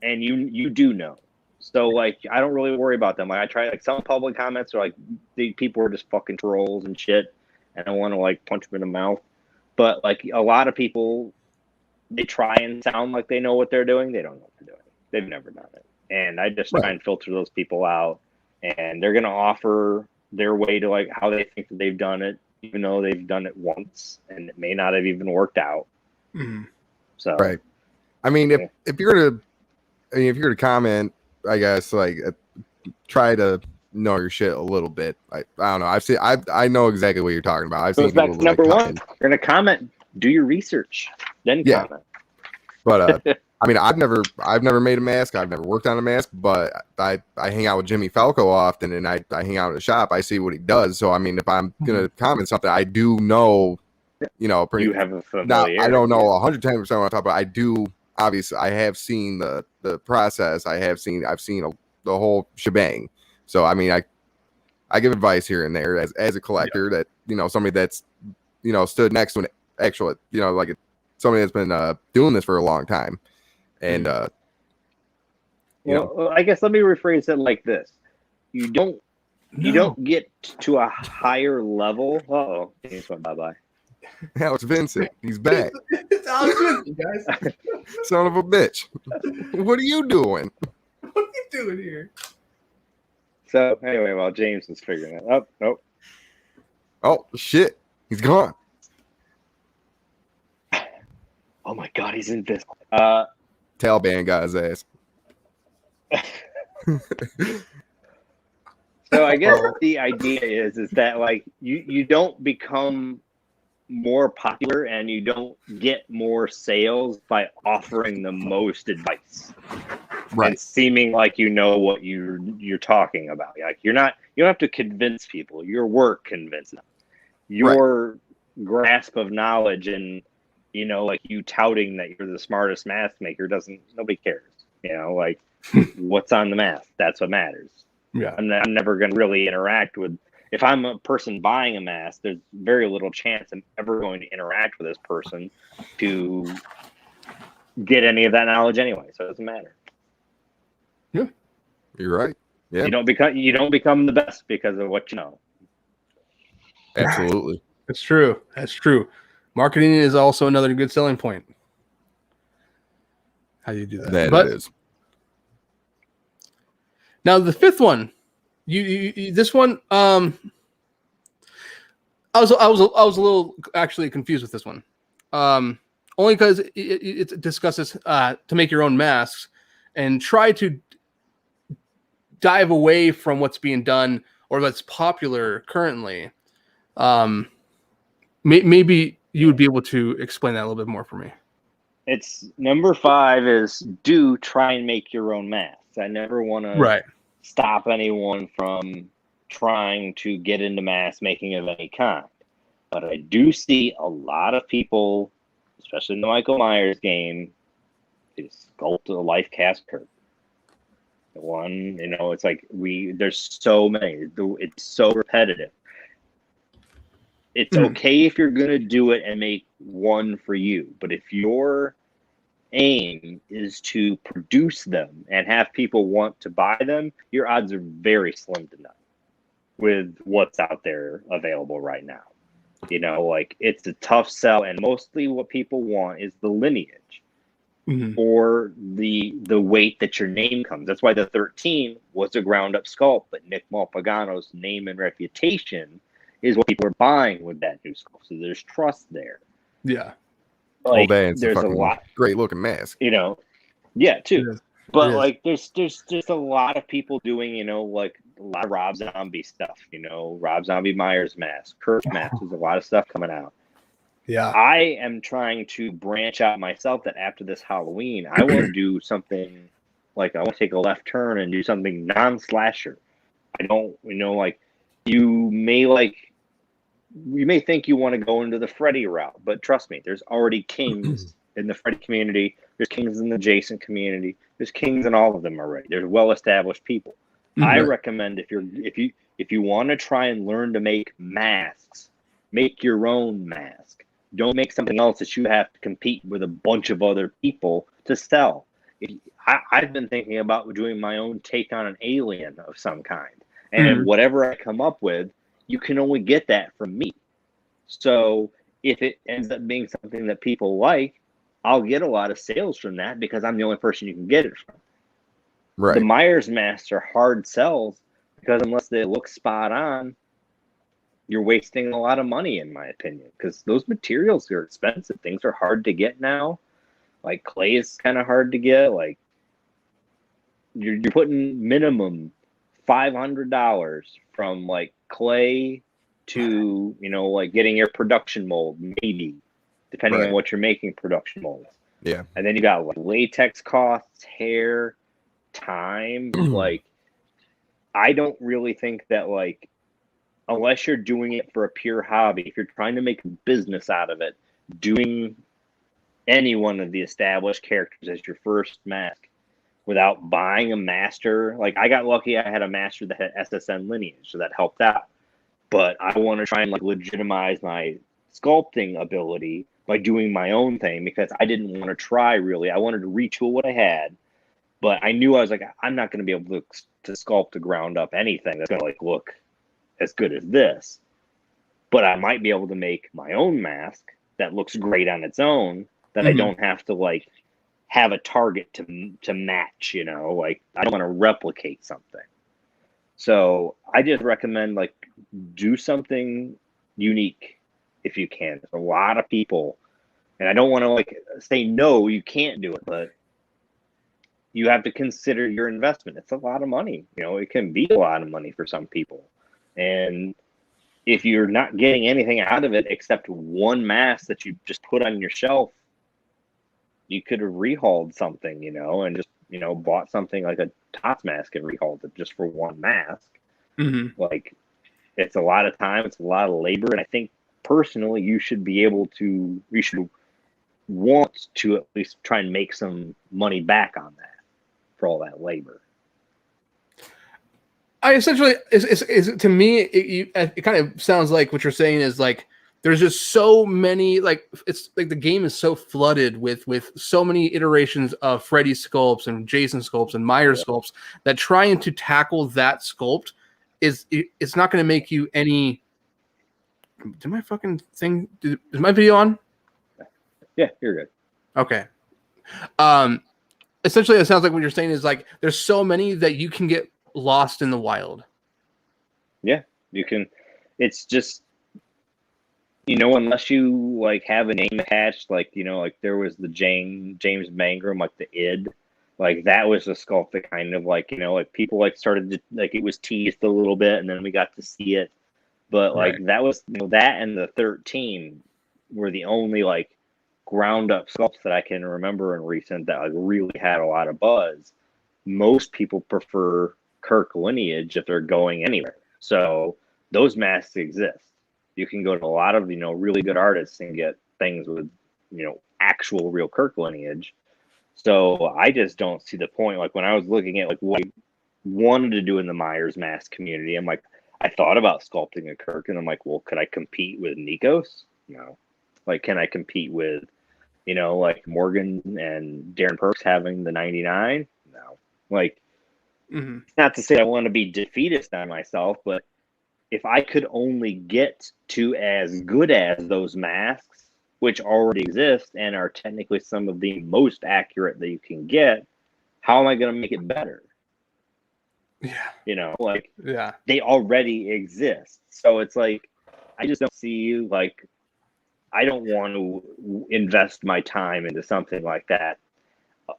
And you do know. So like I don't really worry about them. Like I try, like some public comments are like people are just fucking trolls and shit, and I want to like punch them in the mouth. But like a lot of people, they try and sound like they know what they're doing. They don't know what they're doing. They've never done it. And I just try and filter those people out. And they're gonna offer their way to like how they think that they've done it, even though they've done it once and it may not have even worked out. So right. I mean, if you're to comment, I guess like try to know your shit a little bit. I don't know. I know exactly what you're talking about. I've seen back to number 1. You're gonna comment, do your research, then comment. But I mean, I've never made a mask. I've never worked on a mask, but I hang out with Jimmy Falco often, and I hang out in the shop. I see what he does. So I mean, if I'm gonna comment something, I do know, pretty. You have a familiarity. I don't know 110% what I'm talking about. I do. Obviously, I have seen the process. I've seen the whole shebang. So I mean, I give advice here and there as a collector that somebody that's stood next to an actual like somebody that's been doing this for a long time. And I guess let me rephrase it like this: you don't get to a higher level. Uh-oh, James went bye. Now it's Vincent. He's back. It's Alex Vincent, guys. Son of a bitch. What are you doing? What are you doing here? So anyway, while James is figuring it out, Oh shit, he's gone. Oh my god, he's invisible. Taliban got his ass. So I guess the idea is that like you don't become more popular and you don't get more sales by offering the most advice, right? And seeming like you know what you're talking about. Like you don't have to convince people. Your work convinces them. Your grasp of knowledge and like you touting that you're the smartest mask maker nobody cares. Like what's on the mask, that's what matters. Yeah, I'm never going to really interact with. If I'm a person buying a mask, there's very little chance I'm ever going to interact with this person to get any of that knowledge anyway. So it doesn't matter. Yeah, you're right. Yeah, you don't become the best because of what you know. Absolutely, that's true. That's true. Marketing is also another good selling point. How do you do that? That it is. Now the 5th one You this one. I was a little actually confused with this one. Only because it discusses to make your own masks and try to dive away from what's being done or that's popular currently. Maybe you would be able to explain that a little bit more for me. It's number 5 is try and make your own masks. I never want to stop anyone from trying to get into mask making of any kind. But I do see a lot of people, especially in the Michael Myers game, is sculpt a life cast curve. The one, it's like there's so many. It's so repetitive. It's okay if you're going to do it and make one for you. But if your aim is to produce them and have people want to buy them, your odds are very slim to none with what's out there available right now. It's a tough sell, and mostly what people want is the lineage or the weight that your name comes. That's why the 13 was a ground up sculpt, but Nick Malpagano's name and reputation is what people are buying with that new sculpt. So there's trust there. Yeah. There's a lot. Great looking mask. Yeah, too. But there's just a lot of people doing, a lot of Rob Zombie stuff, Rob Zombie Myers mask, Kirk mask. There's a lot of stuff coming out. Yeah. I am trying to branch out myself that after this Halloween, I want to do something I want to take a left turn and do something non-slasher. I don't, you may think you want to go into the Freddy route, but trust me, there's already kings in the Freddy community. There's kings in the Jason community. There's kings in all of them already. There's well-established people. I recommend if you want to try and learn to make masks, make your own mask. Don't make something else that you have to compete with a bunch of other people to sell. I've been thinking about doing my own take on an alien of some kind, and whatever I come up with, you can only get that from me. So if it ends up being something that people like, I'll get a lot of sales from that because I'm the only person you can get it from. Right. The Myers masks are hard sells because unless they look spot on, you're wasting a lot of money, in my opinion, because those materials are expensive. Things are hard to get now. Like clay is kind of hard to get. Like you're putting minimum $500 from like clay to getting your production mold, maybe depending on what you're making production molds. Yeah, and then you got like latex costs, hair, time. I don't really think that unless you're doing it for a pure hobby, if you're trying to make a business out of it, doing any one of the established characters as your first mask without buying a master. I got lucky I had a master that had SSN lineage, so that helped out. But I want to try and legitimize my sculpting ability by doing my own thing because I didn't want to try really. I wanted to retool what I had, but I knew I was I'm not going to be able to sculpt a ground up anything that's going to look as good as this. But I might be able to make my own mask that looks great on its own that I don't have to have a target to match, I don't want to replicate something. So I just recommend do something unique if you can. There's a lot of people, and I don't want to say no, you can't do it, but you have to consider your investment. It's a lot of money. It can be a lot of money for some people. And if you're not getting anything out of it except one mask that you just put on your shelf, you could have rehauled something, and just, bought something like a Tots mask and rehauled it just for one mask. It's a lot of time, it's a lot of labor. And I think personally, you should want to at least try and make some money back on that for all that labor. I essentially, to me, it kind of sounds like what you're saying is there's just so many, it's the game is so flooded with so many iterations of Freddy sculpts and Jason sculpts and Myers sculpts that trying to tackle that sculpt it's not going to make you any. Did my fucking thing? Is my video on? Yeah, you're good. Okay. Essentially, it sounds like what you're saying is there's so many that you can get lost in the wild. Yeah, you can. It's just, unless you like have a name attached, like like there was the James Mangrum, like the id, like that was a sculpt that kind of like like people like started to like it was teased a little bit, and then we got to see it, but like Right. that was that and the 13 were the only like ground up sculpts that I can remember in recent that like really had a lot of buzz. Most people prefer Kirk lineage if they're going anywhere, so those masks exist. You can go to a lot of really good artists and get things with actual real Kirk lineage. So I just don't see the point. Like when I was looking at like what I wanted to do in the Myers mask community, I'm like, I thought about sculpting a Kirk, and I'm like, well, could I compete with Nikos? No. Like, can I compete with like Morgan and Darren Perks having the 99? No. Like, not to say I want to be defeatist on myself, but if I could only get to as good as those masks, which already exist and are technically some of the most accurate that you can get, how am I going to make it better? Yeah. Like Yeah. they already exist. So it's like, I just don't see like, I don't want to invest my time into something like that.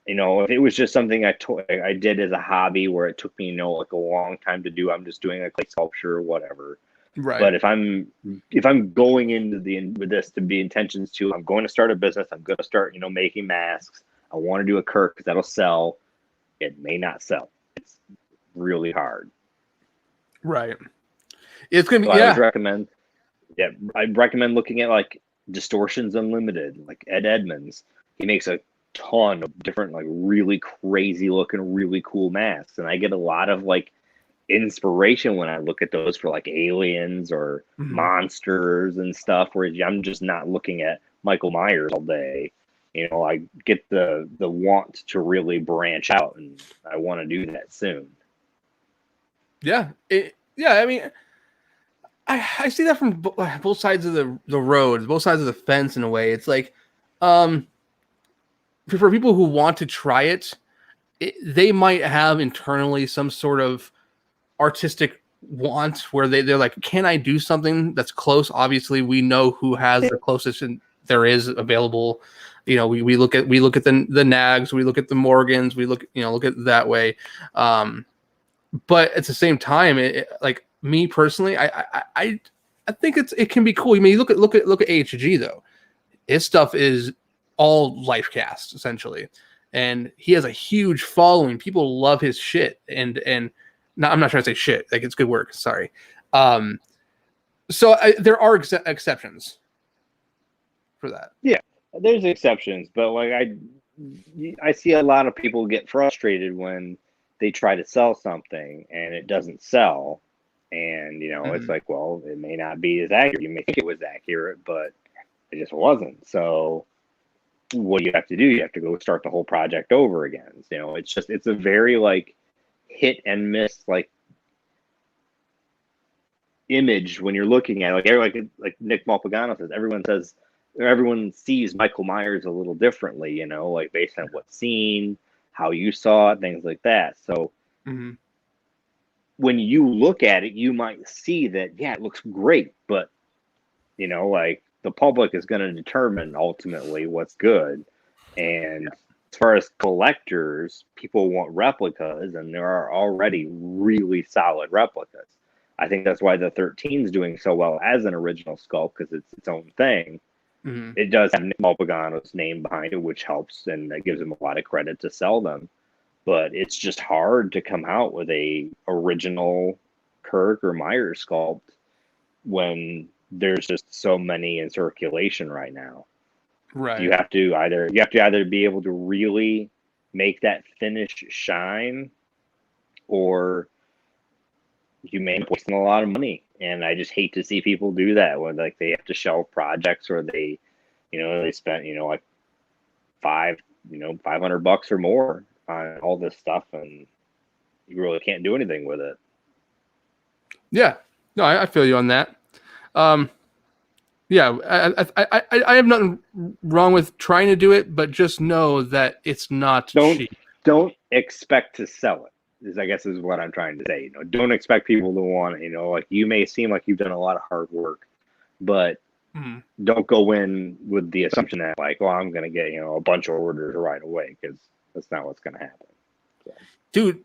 If it was just something I did as a hobby where it took me, like a long time to do, I'm just doing a clay sculpture or whatever. Right. But if I'm going into with this to be intentions to, I'm going to start a business. I'm going to start, making masks. I want to do a Kirk because that'll sell. It may not sell. It's really hard. Right. It's gonna be. So I would recommend. Yeah, I'd recommend looking at like Distortions Unlimited, like Ed Edmonds. He makes a ton of different, like really crazy looking, really cool masks, and I get a lot of like inspiration when I look at those for like aliens or monsters and stuff, where I'm just not looking at Michael Myers all day. I get the want to really branch out, and I want to do that soon. Yeah. I mean, I see that from both sides of the road, both sides of the fence in a way. It's like, for people who want to try it, they might have internally some sort of artistic want where they're like, can I do something that's close? Obviously, we know who has the closest and there is available. We look at the Nags, we look at the Morgans, we look at it that way. But at the same time, like me personally, I think it can be cool. I mean, look at AHG though. His stuff is all life cast essentially, and he has a huge following. People love his shit, and no, I'm not trying to say shit. Like, it's good work. Sorry. So there are exceptions for that. Yeah, there's exceptions, but like I see a lot of people get frustrated when they try to sell something and it doesn't sell, and it's like, well, it may not be as accurate. You may think it was accurate, but it just wasn't. So what do you have to do? You have to go start the whole project over again. It's a very like hit and miss like image when you're looking at it. Like Nick Malpagano says, everyone sees Michael Myers a little differently, like based on what's seen, how you saw it, things like that. So when you look at it, you might see that, yeah, it looks great, but like the public is going to determine ultimately what's good. And as far as collectors, people want replicas, and there are already really solid replicas. I think that's why the 13 is doing so well as an original sculpt, because it's its own thing. It does have Nick Malpagano's name behind it, which helps, and that gives him a lot of credit to sell them. But it's just hard to come out with a original Kirk or Myers sculpt when there's just so many in circulation right now. Right. You have to either be able to really make that finish shine, or you may be wasting a lot of money. And I just hate to see people do that when like they have to shelve projects, or they spent like $500 or more on all this stuff, and you really can't do anything with it. Yeah, no, I feel you on that. Yeah, I have nothing wrong with trying to do it, but just know that it's not cheap. Don't expect to sell it. I guess is what I'm trying to say. You know, don't expect people to want, you know, like you may seem like you've done a lot of hard work, but don't go in with the assumption that like, well, I'm going to get, you know, a bunch of orders right away, because that's not what's going to happen. So. Dude,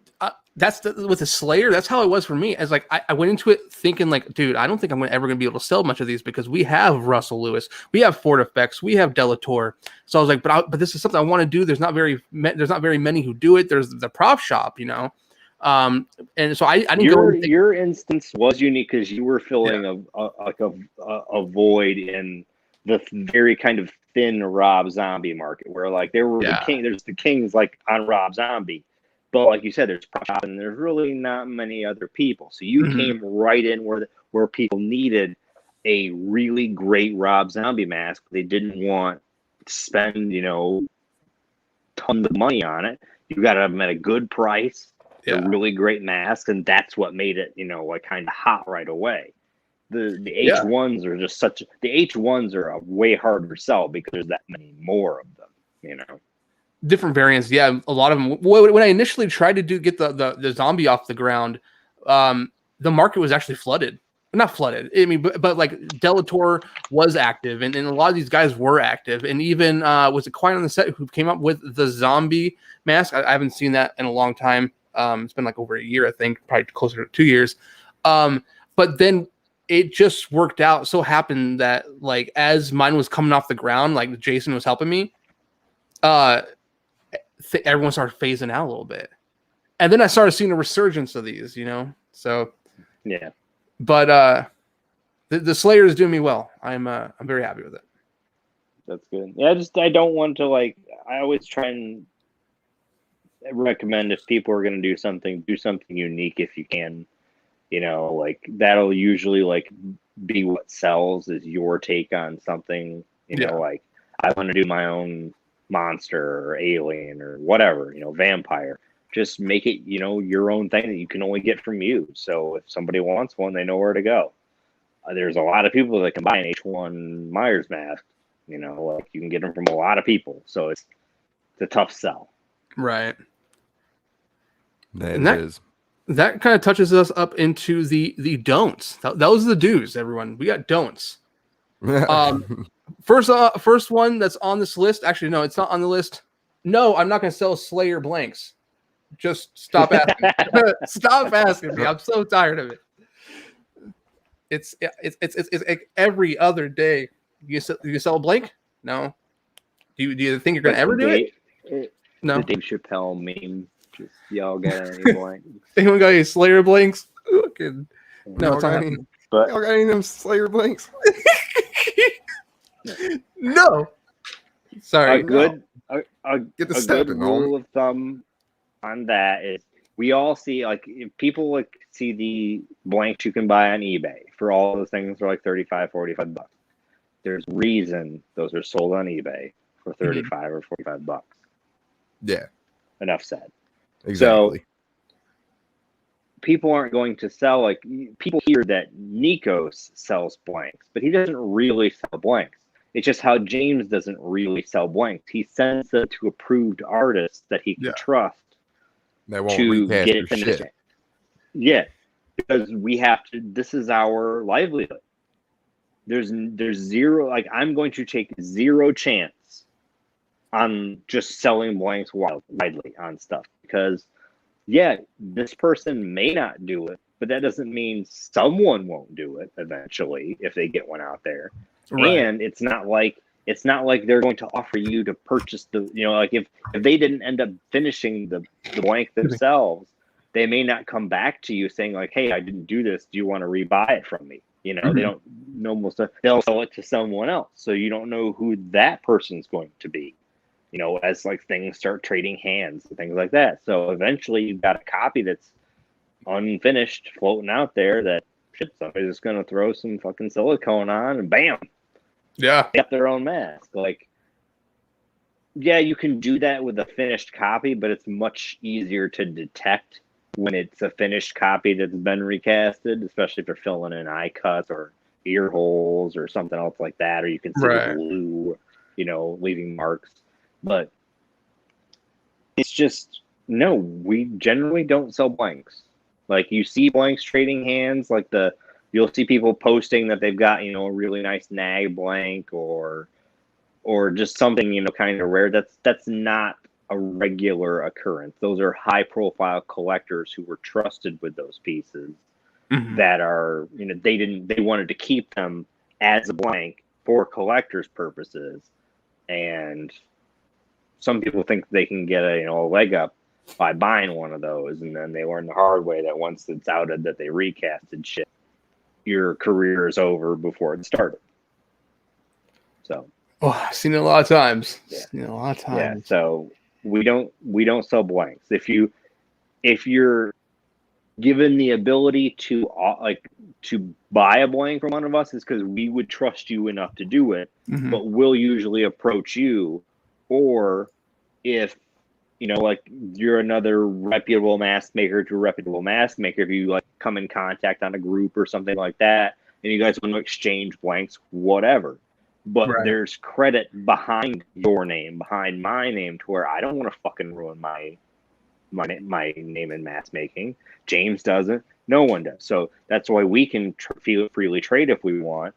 with the Slayer, that's how it was for me. As like I went into it thinking like, dude, I don't think I'm ever gonna be able to sell much of these, because we have Russell Lewis, we have Ford Effects, we have Delator. So I was like, but this is something I want to do. There's not very many who do it. There's the prop shop, you know. And so I didn't go. Your instance was unique because you were filling a void in the very kind of thin Rob Zombie market, where like there's the kings like on Rob Zombie. But like you said, there's prop shop and there's really not many other people. So you came right in where people needed a really great Rob Zombie mask. They didn't want to spend, you know, tons of money on it. You got them at a good price, a really great mask, and that's what made it, you know, like kind of hot right away. The H1s are just the H1s are a way harder to sell because there's that many more of them, you know. Different variants, yeah, a lot of them. When I initially tried to get the zombie off the ground, the market was actually flooded. Not flooded, I mean, but like Delator was active, and a lot of these guys were active, and even was it Quiet on the Set who came up with the zombie mask? I haven't seen that in a long time. It's been like over a year, I think, probably closer to 2 years. But then it just worked out. So happened that like as mine was coming off the ground, like Jason was helping me. Everyone started phasing out a little bit, and then I started seeing a resurgence of these, you know. So yeah, but the Slayer is doing me well. I'm very happy with it. That's good. Yeah, I don't want to like. I always try and recommend if people are going to do something unique if you can. You know, like that'll usually like be what sells is your take on something. You know, like I want to do my own monster or alien or whatever, you know, vampire. Just make it, you know, your own thing that you can only get from you. So if somebody wants one, they know where to go. There's a lot of people that can buy an H1 Myers mask. You know, like you can get them from a lot of people. So it's a tough sell. Right. That is. That kind of touches us up into the don'ts. Those are the do's, everyone. We got don'ts. First one that's on this list. Actually, no, it's not on the list. No, I'm not going to sell Slayer blanks. Just stop asking. Stop asking me. I'm so tired of it. It's like every other day. You sell a blank? No. Do you think you're going to ever do it? No. The Dave Chappelle meme. Just y'all got any blanks? Anyone got any Slayer blanks? No, it's not happening. But y'all got any of them Slayer blanks? No. Sorry. A good rule of thumb on that is we all see, like, if people like see the blanks you can buy on eBay for all those things for like $35-$45. There's reason those are sold on eBay for $35 or $45. Yeah. Enough said. Exactly. So people aren't going to sell, like, people hear that Nikos sells blanks, but he doesn't really sell blanks. It's just how James doesn't really sell blanks. He sends them to approved artists that he can trust that won't to repass get it their finished. shit. Yeah, because we have to. This is our livelihood. There's zero. Like, I'm going to take zero chance on just selling blanks widely on stuff, because this person may not do it, but that doesn't mean someone won't do it eventually if they get one out there. Right. And it's not like they're going to offer you to purchase the, you know, like if they didn't end up finishing the blank themselves, they may not come back to you saying like, hey, I didn't do this. Do you want to rebuy it from me? You know, they don't know, they'll sell it to someone else. So you don't know who that person's going to be, you know, as like things start trading hands and things like that. So eventually you've got a copy that's unfinished floating out there that somebody's just going to throw some fucking silicone on and bam. Yeah. They got their own mask. Like, yeah, you can do that with a finished copy, but it's much easier to detect when it's a finished copy that's been recasted, especially if you're filling in eye cuts or ear holes or something else like that, or you can see the glue, you know, leaving marks. But it's just No, we generally don't sell blanks. Like you see blanks trading hands, you'll see people posting that they've got, a really nice nag blank or just something, kind of rare. That's not a regular occurrence. Those are high profile collectors who were trusted with those pieces that are, they wanted to keep them as a blank for collectors purposes. And some people think they can get a leg up by buying one of those, and then they learn the hard way that once it's outed that they recasted shit, your career is over before it started. So, I've seen it a lot of times. Yeah. So we don't sell blanks. If you're given the ability to buy a blank from one of us, is because we would trust you enough to do it, but we'll usually approach you, or if you're another reputable mask maker to a reputable mask maker, if you come in contact on a group or something like that, and you guys want to exchange blanks, whatever. But there's credit behind your name, behind my name, to where I don't want to fucking ruin my name in mask making. James doesn't. No one does. So that's why we can freely trade if we want.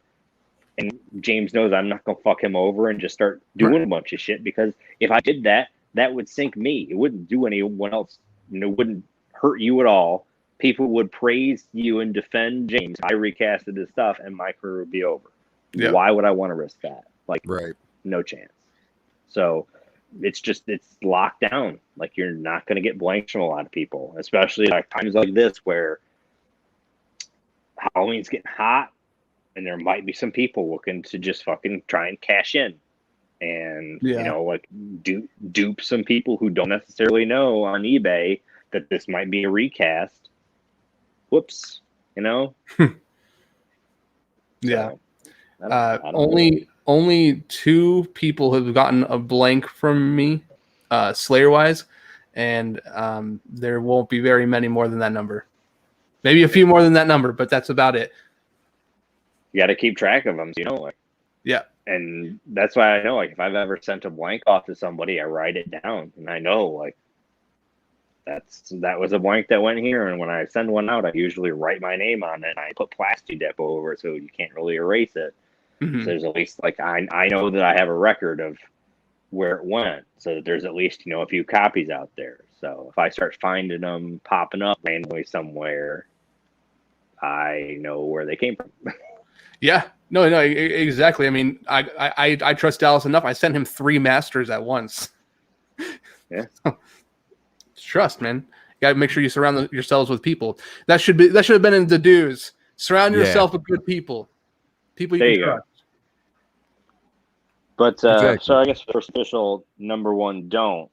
And James knows I'm not going to fuck him over and just start doing a bunch of shit, because if I did that, that would sink me. It wouldn't do anyone else. It wouldn't hurt you at all. People would praise you and defend James. I recasted his stuff and my career would be over. Yep. Why would I want to risk that? No chance. So it's locked down. You're not going to get blanks from a lot of people, especially times like this where Halloween's getting hot and there might be some people looking to just fucking try and cash in. And dupe some people who don't necessarily know on eBay that this might be a recast. Whoops, Yeah. So, only 2 people have gotten a blank from me, Slayer wise, and there won't be very many more than that number. Maybe a few more than that number, but that's about it. You got to keep track of them, Yeah. And that's why I know, if I've ever sent a blank off to somebody, I write it down, and I know, that was a blank that went here. And when I send one out, I usually write my name on it, and I put plastic dip over it so you can't really erase it. So there's at least I know that I have a record of where it went, so that there's at least a few copies out there. So if I start finding them popping up randomly somewhere, I know where they came from. Yeah, no, exactly. I mean, I trust Dallas enough. I sent him 3 masters at once. Yeah, it's trust, man. You got to make sure you surround yourselves with people. That should have been in the dues. Surround yourself with good people. People you can trust. But Exactly. So I guess first official number 1 don't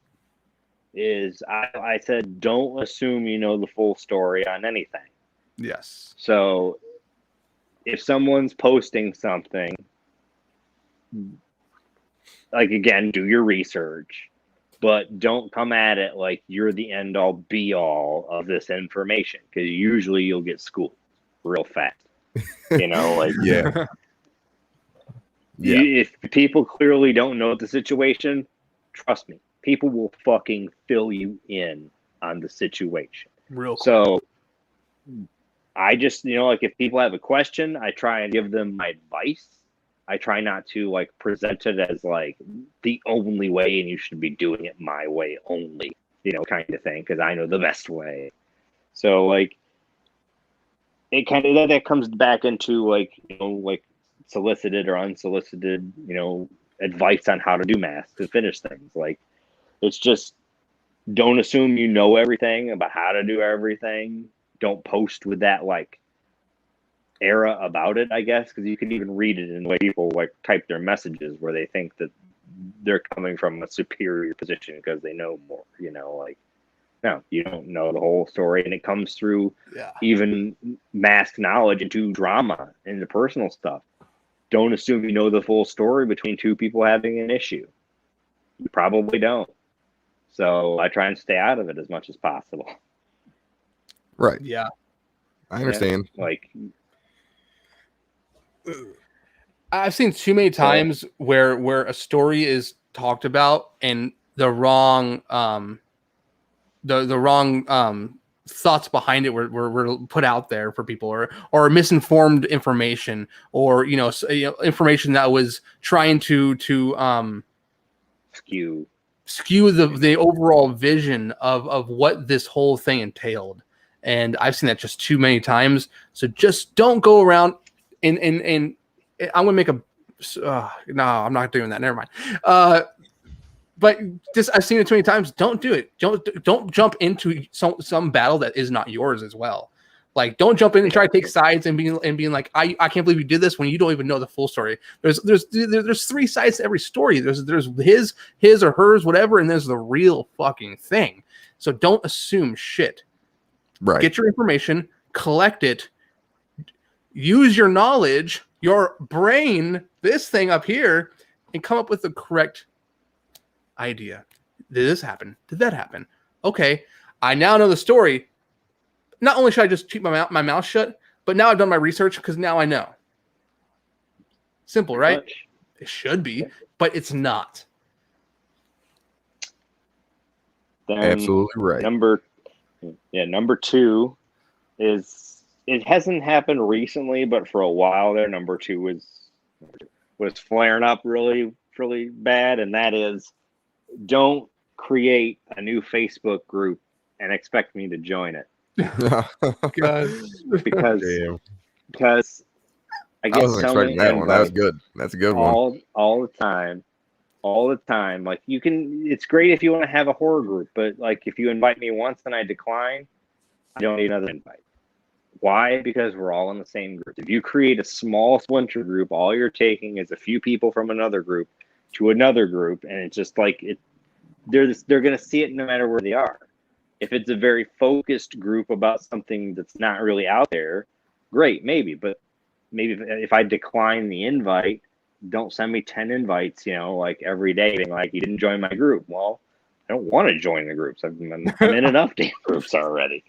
is I said don't assume you know the full story on anything. Yes. So if someone's posting something, again, do your research, but don't come at it like you're the end all be all of this information, because usually you'll get schooled real fast. Yeah. If people clearly don't know the situation, trust me, people will fucking fill you in on the situation. Real quick. So I just, if people have a question, I try and give them my advice. I try not to present it as the only way and you should be doing it my way only, kind of thing, because I know the best way. So it kind of that comes back into solicited or unsolicited, advice on how to do masks to finish things. It's just, don't assume you know everything about how to do everything. Don't post with that era about it, I guess, because you can even read it in the way people type their messages, where they think that they're coming from a superior position because they know more. No, you don't know the whole story, and it comes through even mask knowledge into drama, into personal stuff. Don't assume you know the full story between 2 people having an issue. You probably don't. So I try and stay out of it as much as possible. Right. Yeah. I understand. I've seen too many times where a story is talked about and the wrong the wrong thoughts behind it were put out there for people, or misinformed information, or information that was trying to skew the overall vision of what this whole thing entailed. And I've seen that just too many times. So just don't go around and I'm gonna make a no, I'm not doing that. Never mind. But just I've seen it too many times. Don't do it. Don't jump into some battle that is not yours as well. Like, don't jump in and try to take sides and being like, I can't believe you did this when you don't even know the full story. There's three sides to every story. There's his or hers, whatever, and there's the real fucking thing. So don't assume shit. Right. Get your information, collect it, use your knowledge, your brain, this thing up here, and come up with the correct idea. Did this happen? Did that happen? Okay, I now know the story. Not only should I just keep my mouth shut, but now I've done my research because now I know. Simple, right? It should be, but it's not. Then Absolutely right. Number two is, it hasn't happened recently, but for a while there, number two was flaring up really, really bad, and that is, don't create a new Facebook group and expect me to join it. God. because I get so many that one. That was good. That's a good one. All the time. Like, it's great if you want to have a horror group, but like, if you invite me once and I decline, I don't need another invite. Why? Because we're all in the same group. If you create a small splinter group, all you're taking is a few people from another group to another group, and it's just like they're going to see it no matter where they are. If it's a very focused group about something that's not really out there, great, maybe. But maybe if I decline the invite, don't send me 10 invites, like every day, being like, you didn't join my group. Well, I don't want to join the groups. I'm in enough damn groups already.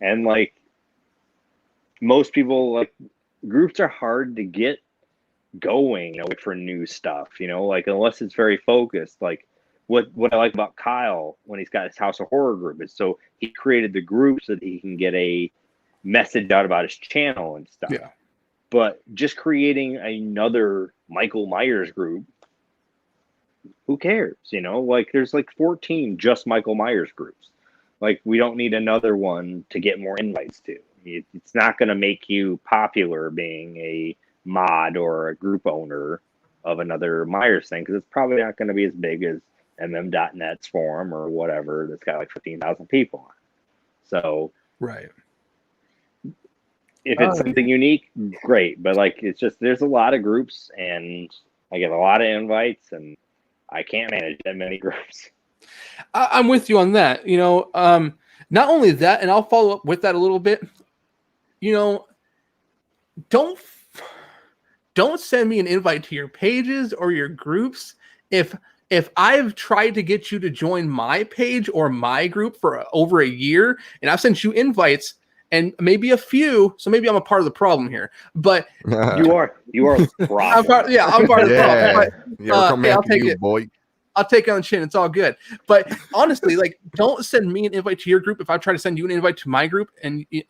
And like, most people, like, groups are hard to get going, for new stuff, like, unless it's very focused. Like, what I like about Kyle when he's got his House of Horror group is, so he created the group so that he can get a message out about his channel and stuff. Yeah. But just creating another Michael Myers group, who cares? Like, there's like 14 just Michael Myers groups. Like, we don't need another one to get more invites to. It's not going to make you popular being a mod or a group owner of another Myers thing, because it's probably not going to be as big as mm.net's forum or whatever that's got like 15,000 people on it. So right, if it's something unique, great. But like, it's just, there's a lot of groups and I get a lot of invites and I can't manage that many groups. I'm with you on that. Not only that, and I'll follow up with that a little bit. Don't send me an invite to your pages or your groups if I've tried to get you to join my page or my group for over a year, and I've sent you invites, and maybe a few, so maybe I'm a part of the problem here. But you are the problem. I'm part of the problem. But, I'll take it, boy. I'll take it on the chin. It's all good. But honestly, like, don't send me an invite to your group if I try to send you an invite to my group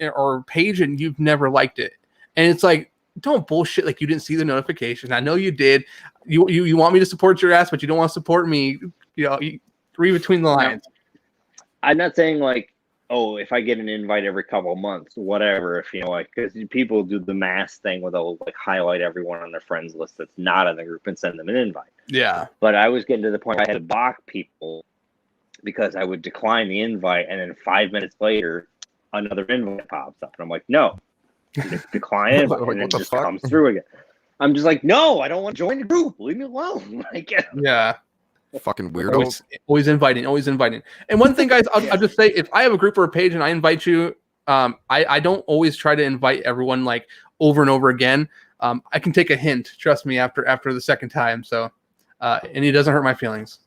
or page and you've never liked it. And it's like, don't bullshit like you didn't see the notification. I know you did. You want me to support your ass, but you don't want to support me. You read between the lines. I'm not saying like, oh, if I get an invite every couple of months, whatever. If because people do the mass thing where they'll like highlight everyone on their friends list that's not in the group and send them an invite. Yeah. But I was getting to the point I had to block people because I would decline the invite, and then 5 minutes later, another invite pops up, and I'm like, no. Decline it, and it just comes through again. I'm just like, no, I don't want to join the group. Leave me alone. Yeah. Fucking weirdo. Always inviting. And one thing, guys, I'll just say, if I have a group or a page and I invite you, I don't always try to invite everyone like over and over again. I can take a hint, trust me, after the second time. So, and it doesn't hurt my feelings.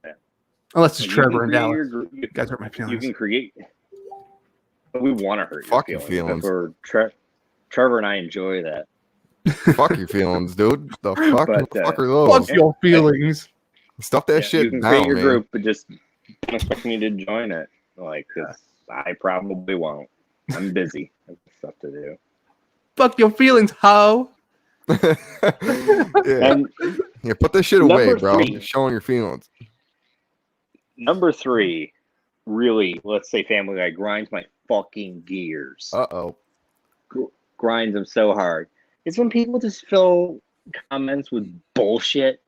Yeah. Unless it's Trevor and Dallas. You guys hurt my feelings. You can create. But we want to hurt your feelings. Trevor and I enjoy that. Fuck your feelings, dude. The fuck, fuck are those? Fuck your feelings. Stuff that shit you can down, create your man. group, but just don't expect me to join it. Like, 'cause I probably won't. I'm busy. I have stuff to do. Fuck your feelings, ho. Yeah. And Yeah, put this shit away, Number bro. three. You're showing your feelings. number 3, really, let's say Family Guy grinds my fucking gears. Uh-oh. Grinds them so hard. It's when people just fill comments with bullshit,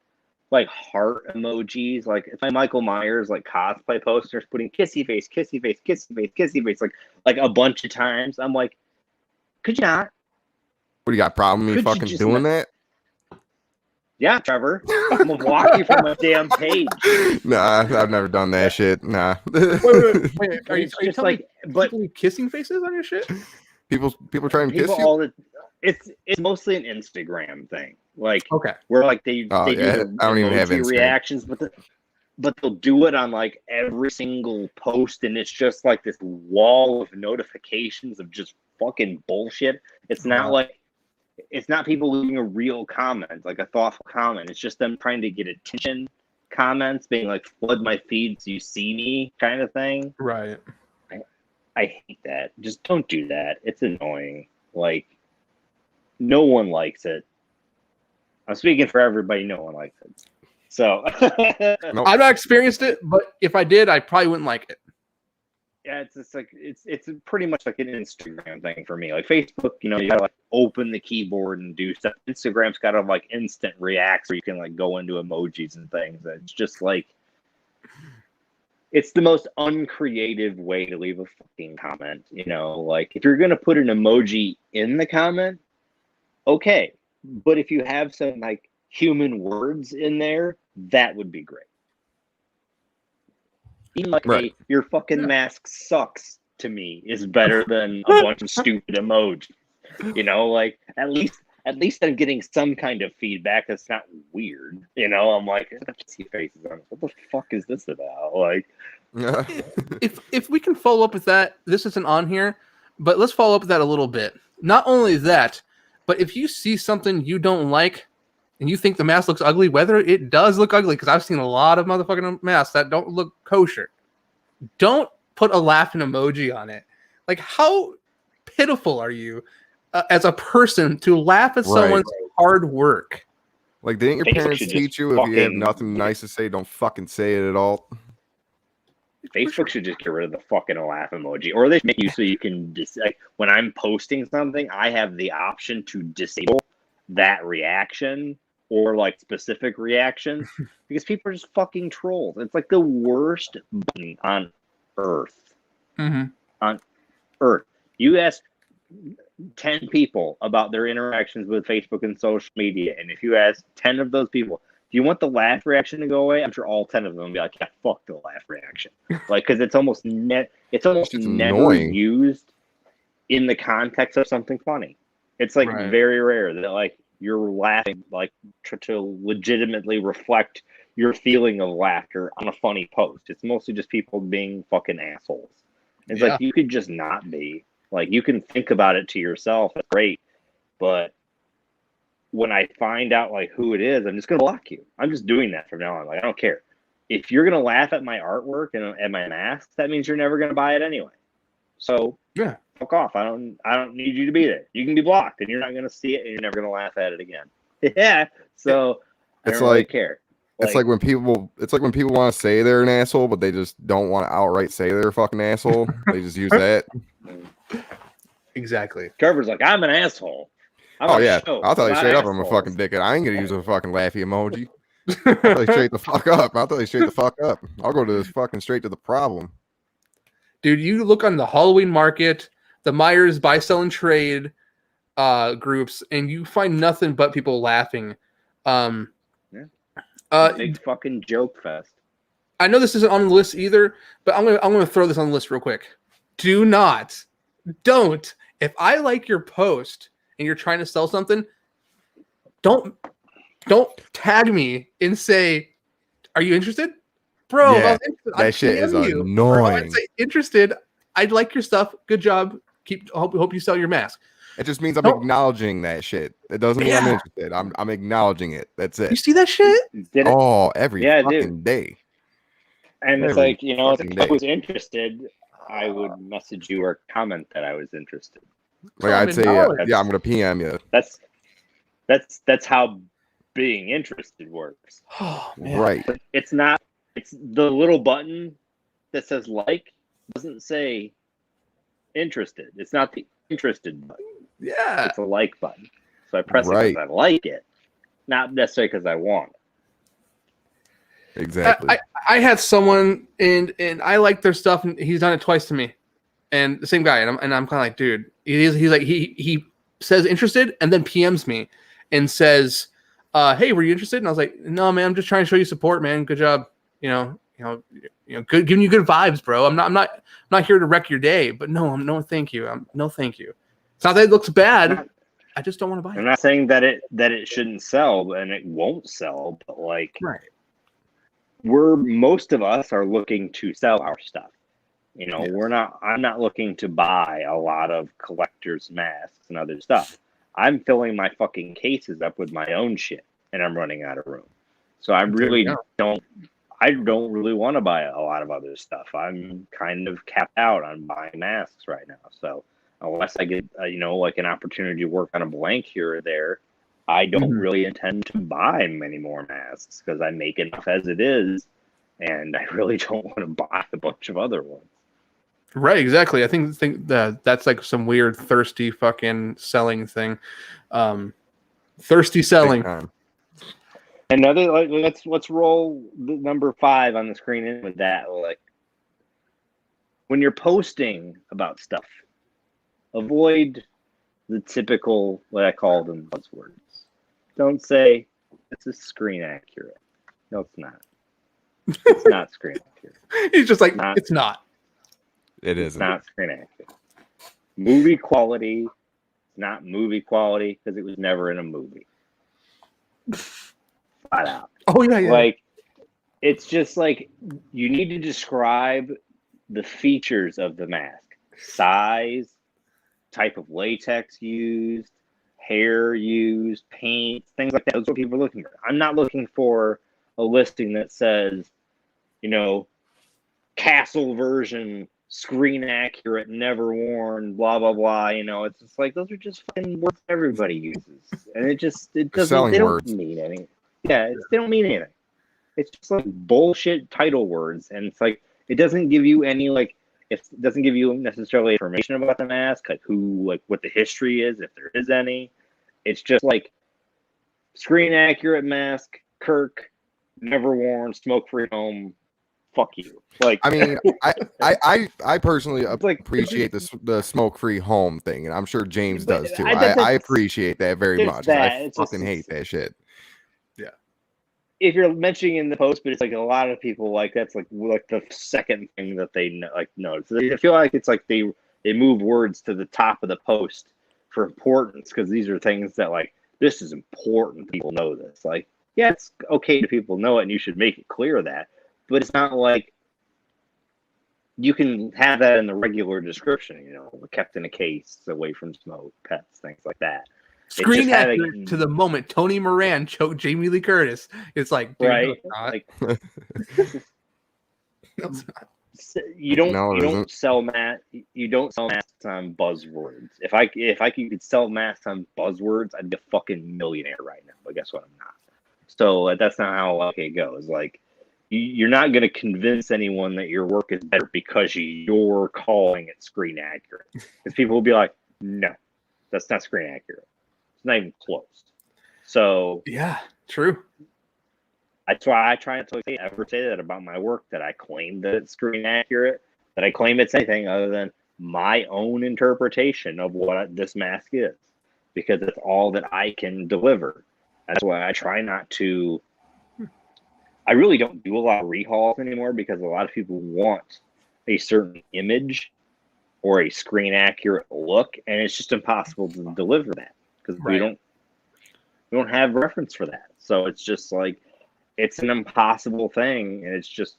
like heart emojis. Like it's my Michael Myers like cosplay posters putting kissy face, kissy face, kissy face, kissy face, like a bunch of times. I'm like, could you not? What do you got? Problem me Could you fucking just doing not- that? Yeah, Trevor. I'm gonna block you from a damn page. Nah, I've never done that shit. Nah. Wait. Are you It's just just like like, but people with kissing faces on your shit? people trying to kiss people you? all the it's mostly an Instagram thing. Like Okay. where like they Oh, do yeah. the I don't even have emoji Instagram. reactions, but they'll do it on like every single post, and it's just like this wall of notifications of just fucking bullshit. It's not like it's not people leaving a real comment, like a thoughtful comment. It's just them trying to get attention comments, being like flood my feed so you see me kind of thing. Right. I hate that. Just don't do that. It's annoying. Like no one likes it. I'm speaking for everybody. No one likes it. So Nope. I've not experienced it, but if I did, I probably wouldn't like it. yeah, it's just like it's pretty much like an Instagram thing for me. Like Facebook, you gotta like open the keyboard and do stuff. Instagram's got to like instant reacts where you can like go into emojis and things. It's just like it's the most uncreative way to leave a fucking comment. Like if you're gonna put an emoji in the comment, okay. But if you have some like human words in there, that would be great. Even like Right. your fucking mask sucks to me is better than a bunch of stupid emojis. Like at least I'm getting some kind of feedback that's not weird. I'm like, see faces on it. What the fuck is this about? Like, If we can follow up with that, this isn't on here, but let's follow up with that a little bit. Not only that, but if you see something you don't like and you think the mask looks ugly, whether it does look ugly, because I've seen a lot of motherfucking masks that don't look kosher, don't put a laughing emoji on it. Like, how pitiful are you as a person to laugh at someone's hard work? Like, didn't your Facebook parents should teach just you if you have fucking- nothing nice to say, don't fucking say it at all? Facebook should just get rid of the fucking laugh emoji, or they make you so you can like when I'm posting something, I have the option to disable that reaction or like specific reactions because people are just fucking trolls. It's like the worst button on earth. Mm-hmm. On earth, you ask 10 people about their interactions with Facebook and social media, and if you ask 10 of those people, do you want the laugh reaction to go away? I'm sure all 10 of them will be like, yeah, fuck the laugh reaction. Like, because it's almost never annoying. used in the context of something funny. It's like very rare that like you're laughing like to legitimately reflect your feeling of laughter on a funny post. It's mostly just people being fucking assholes. It's like you could just not be. Like you can think about it to yourself. That's great, but when I find out like who it is, I'm just gonna block you. I'm just doing that from now on. Like I don't care. If you're gonna laugh at my artwork and at my masks, that means you're never gonna buy it anyway. So fuck off. I don't need you to be there. You can be blocked, and you're not gonna see it, and you're never gonna laugh at it again. Yeah. So I don't really care. It's like when people want to say they're an asshole, but they just don't want to outright say they're a fucking asshole. They just use that. Exactly. Trevor's like, I'm an asshole. I'll tell you straight up, I'm a fucking dickhead. I ain't gonna use a fucking laughy emoji. I'll tell you straight the fuck up. I'll go to this fucking straight to the problem. Dude, you look on the Halloween market, the Myers buy, sell, and trade groups, and you find nothing but people laughing. Big fucking joke fest. I know this isn't on the list either, but I'm gonna throw this on the list real quick. Don't. If I like your post and you're trying to sell something, don't tag me and say, "Are you interested, bro?" Yeah, interested. that shit is annoying. Bro, I'd say, interested. I'd like your stuff. Good job. Hope you sell your mask. It just means I'm acknowledging that shit. It doesn't mean I'm interested. I'm acknowledging it. That's it. You see that shit? Every fucking day. And it's Every like, you know, if fucking I day. was interested, I would message you or comment that I was interested. Like I'd say, knowledge. yeah, I'm gonna PM you. That's how being interested works. Oh, man. Right. It's not. It's the little button that says like doesn't say interested. It's not the interested button. Yeah. It's a like button. So I press it Right. because I like it, not necessarily because I want it. Exactly. I had someone and I like their stuff, and he's done it twice to me, and the same guy, and I'm kind of like, dude, he's like he says interested, and then PMs me and says, hey, were you interested? And I was like, no, man, I'm just trying to show you support, man. Good job, you know, good, giving you good vibes, bro. I'm not here to wreck your day, but no, thank you. No, thank you. It's not that it looks bad. I just don't want to buy I'm it. not saying that it shouldn't sell and it won't sell, but like Right. most of us are looking to sell our stuff. You know, Yes. I'm not looking to buy a lot of collectors masks and other stuff. I'm filling my fucking cases up with my own shit and I'm running out of room. So I really don't really want to buy a lot of other stuff. I'm kind of capped out on buying masks right now. So unless I get like an opportunity to work on a blank here or there, I don't really intend to buy many more masks because I make enough as it is, and I really don't want to buy a bunch of other ones. Right, exactly. I think that's like some weird thirsty fucking selling thing. Thirsty selling. Another let's roll the number 5 on the screen in with that. Like when you're posting about stuff, avoid the typical what I call them buzzwords. Don't say this is screen accurate. No, it's not. It's not screen accurate. He's just like, it's not. It It's isn't. not screen accurate. Movie quality, not movie quality because it was never in a movie. Flat out. Oh yeah. Like it's just like you need to describe the features of the mask: size, type of latex used, hair used, paint, things like that. That's what people are looking for. I'm not looking for a listing that says, castle version, screen accurate, never worn, blah blah blah. It's just like those are just fucking words everybody uses, and it doesn't. Selling they don't words. mean anything. Yeah, they don't mean anything. It's just like bullshit title words, and it's like it doesn't give you any like. It doesn't give you necessarily information about the mask, like what the history is, if there is any. It's just like screen accurate mask, Kirk, never worn, smoke free home. Fuck you. Like, I mean, I personally appreciate the smoke free home thing, and I'm sure James does too. I appreciate that very much. I fucking hate that shit. Yeah. If you're mentioning in the post, but it's like a lot of people like that's like the second thing that they notice. So I feel like it's like they move words to the top of the post for importance because these are things that like this is important. People know this. Like, yeah, it's okay to people know it, and you should make it clear that. But it's not like you can have that in the regular description, kept in a case, away from smoke, pets, things like that. Screen accurate to the moment Tony Moran choked Jamie Lee Curtis. It's like, dude, right? No, you don't sell masks on buzzwords. If I could sell masks on buzzwords, I'd be a fucking millionaire right now. But guess what? I'm not. So that's not how it goes. Like. You're not going to convince anyone that your work is better because you're calling it screen accurate. Because people will be like, no, that's not screen accurate. It's not even close. So yeah, true. That's why I try not to ever say that about my work, that I claim that it's screen accurate, that I claim it's anything other than my own interpretation of what this mask is. Because it's all that I can deliver. That's why I try not to... I really don't do a lot of rehauls anymore because a lot of people want a certain image or a screen accurate look, and it's just impossible to deliver that because we don't have reference for that. So it's just like it's an impossible thing, and it's just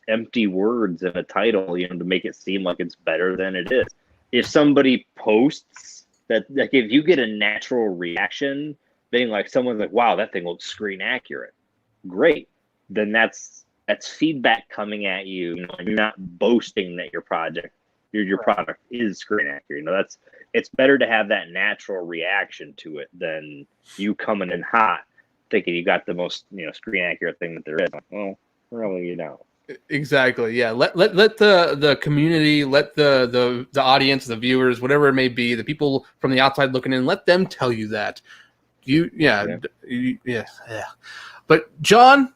empty words in a title, to make it seem like it's better than it is. If somebody posts that, like if you get a natural reaction, being like someone's like, "Wow, that thing looks screen accurate." Great, then that's That's feedback coming at you. You know, you're not boasting that your product is screen accurate. You know, it's better to have that natural reaction to it than you coming in hot thinking you got the most, you know, screen accurate thing that there is. Like, well, really, you don't. Exactly. Yeah. Let the community, let the audience, the viewers, whatever it may be, the people from the outside looking in, let them tell you that. Yeah. But John,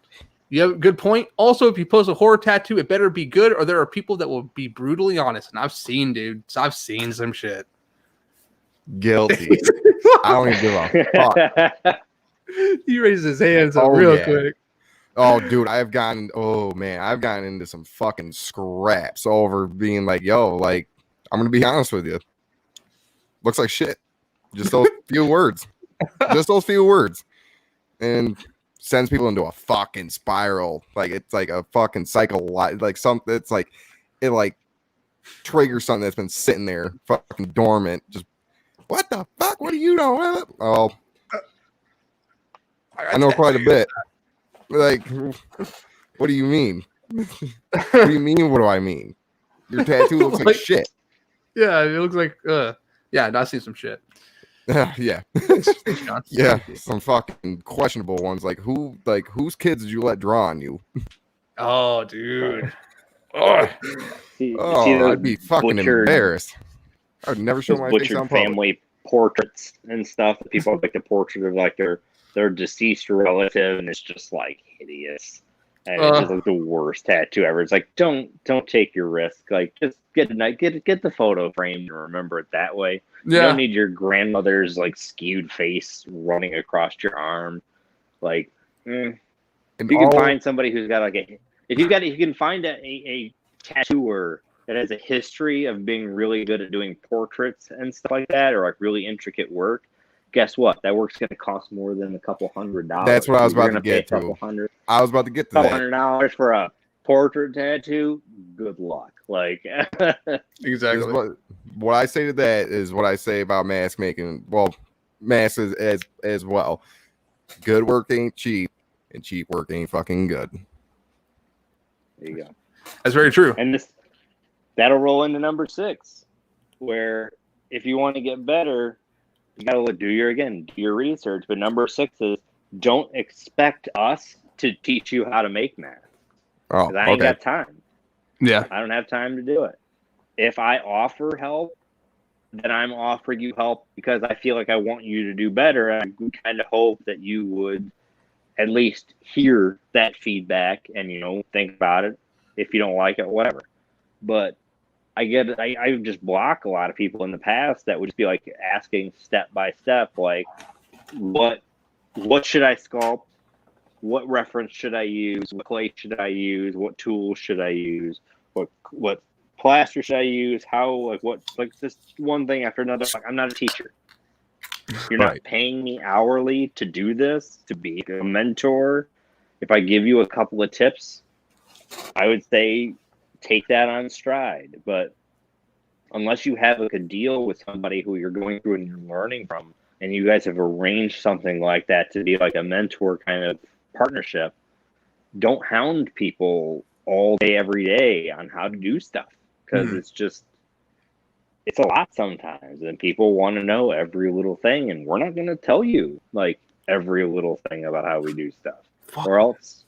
you have a good point. Also, if you post a horror tattoo, it better be good, or there are people that will be brutally honest. And I've seen some shit. Guilty. I don't even give a fuck. He raised his hands up quick. Oh, dude, I've gotten into some fucking scraps over being like, yo, like, I'm gonna be honest with you. Looks like shit. Just those few words. Just those few words. And sends people into a fucking spiral. Like, it's like a fucking cycle, like something. It's like it like triggers something that's been sitting there fucking dormant. Just what the fuck? What do you know? Oh, I know quite a bit. Like, what do you mean? What do you mean? What do I mean? Your tattoo looks like shit. Yeah, it looks like yeah, I see some shit. Yeah. Yeah, some fucking questionable ones. Like whose kids did you let draw on you? Oh, dude. I'd be fucking embarrassed. I would never show my face on public. Family portraits and stuff. People like the portrait of like their deceased relative, and it's just like hideous. And it's just like the worst tattoo ever. It's like don't take your risk. Like just get the photo framed and remember it that way. Yeah. You don't need your grandmother's like skewed face running across your arm. Like if you can find somebody who's got like if you can find a tattooer that has a history of being really good at doing portraits and stuff like that, or like really intricate work, guess what? That work's going to cost more than a couple $100. That's what I was about to get to. I was about to get to that. $100 for a portrait tattoo? Good luck. Like, exactly. What I say to that is what I say about mask making. Well, masks as well. Good work ain't cheap, and cheap work ain't fucking good. There you go. That's very true. And that'll roll into number 6, where if you want to get better, you gotta do your research. But number 6 is don't expect us to teach you how to make masks. Oh, I ain't got time. Yeah, I don't have time to do it. If I offer help, then I'm offering you help because I feel like I want you to do better. And I kind of hope that you would at least hear that feedback and think about it. If you don't like it, whatever. But I just block a lot of people in the past that would just be like asking step by step, like what should I sculpt? What reference should I use? What clay should I use? What tools should I use? What plaster should I use? How this one thing after another. Like, I'm not a teacher. You're not paying me hourly to do this, to be a mentor. If I give you a couple of tips, I would say take that on stride. But unless you have a deal with somebody who you're going through and you're learning from, and you guys have arranged something like that to be like a mentor kind of partnership, don't hound people all day, every day on how to do stuff. Because it's a lot sometimes. And people want to know every little thing. And we're not going to tell you like every little thing about how we do stuff. Or else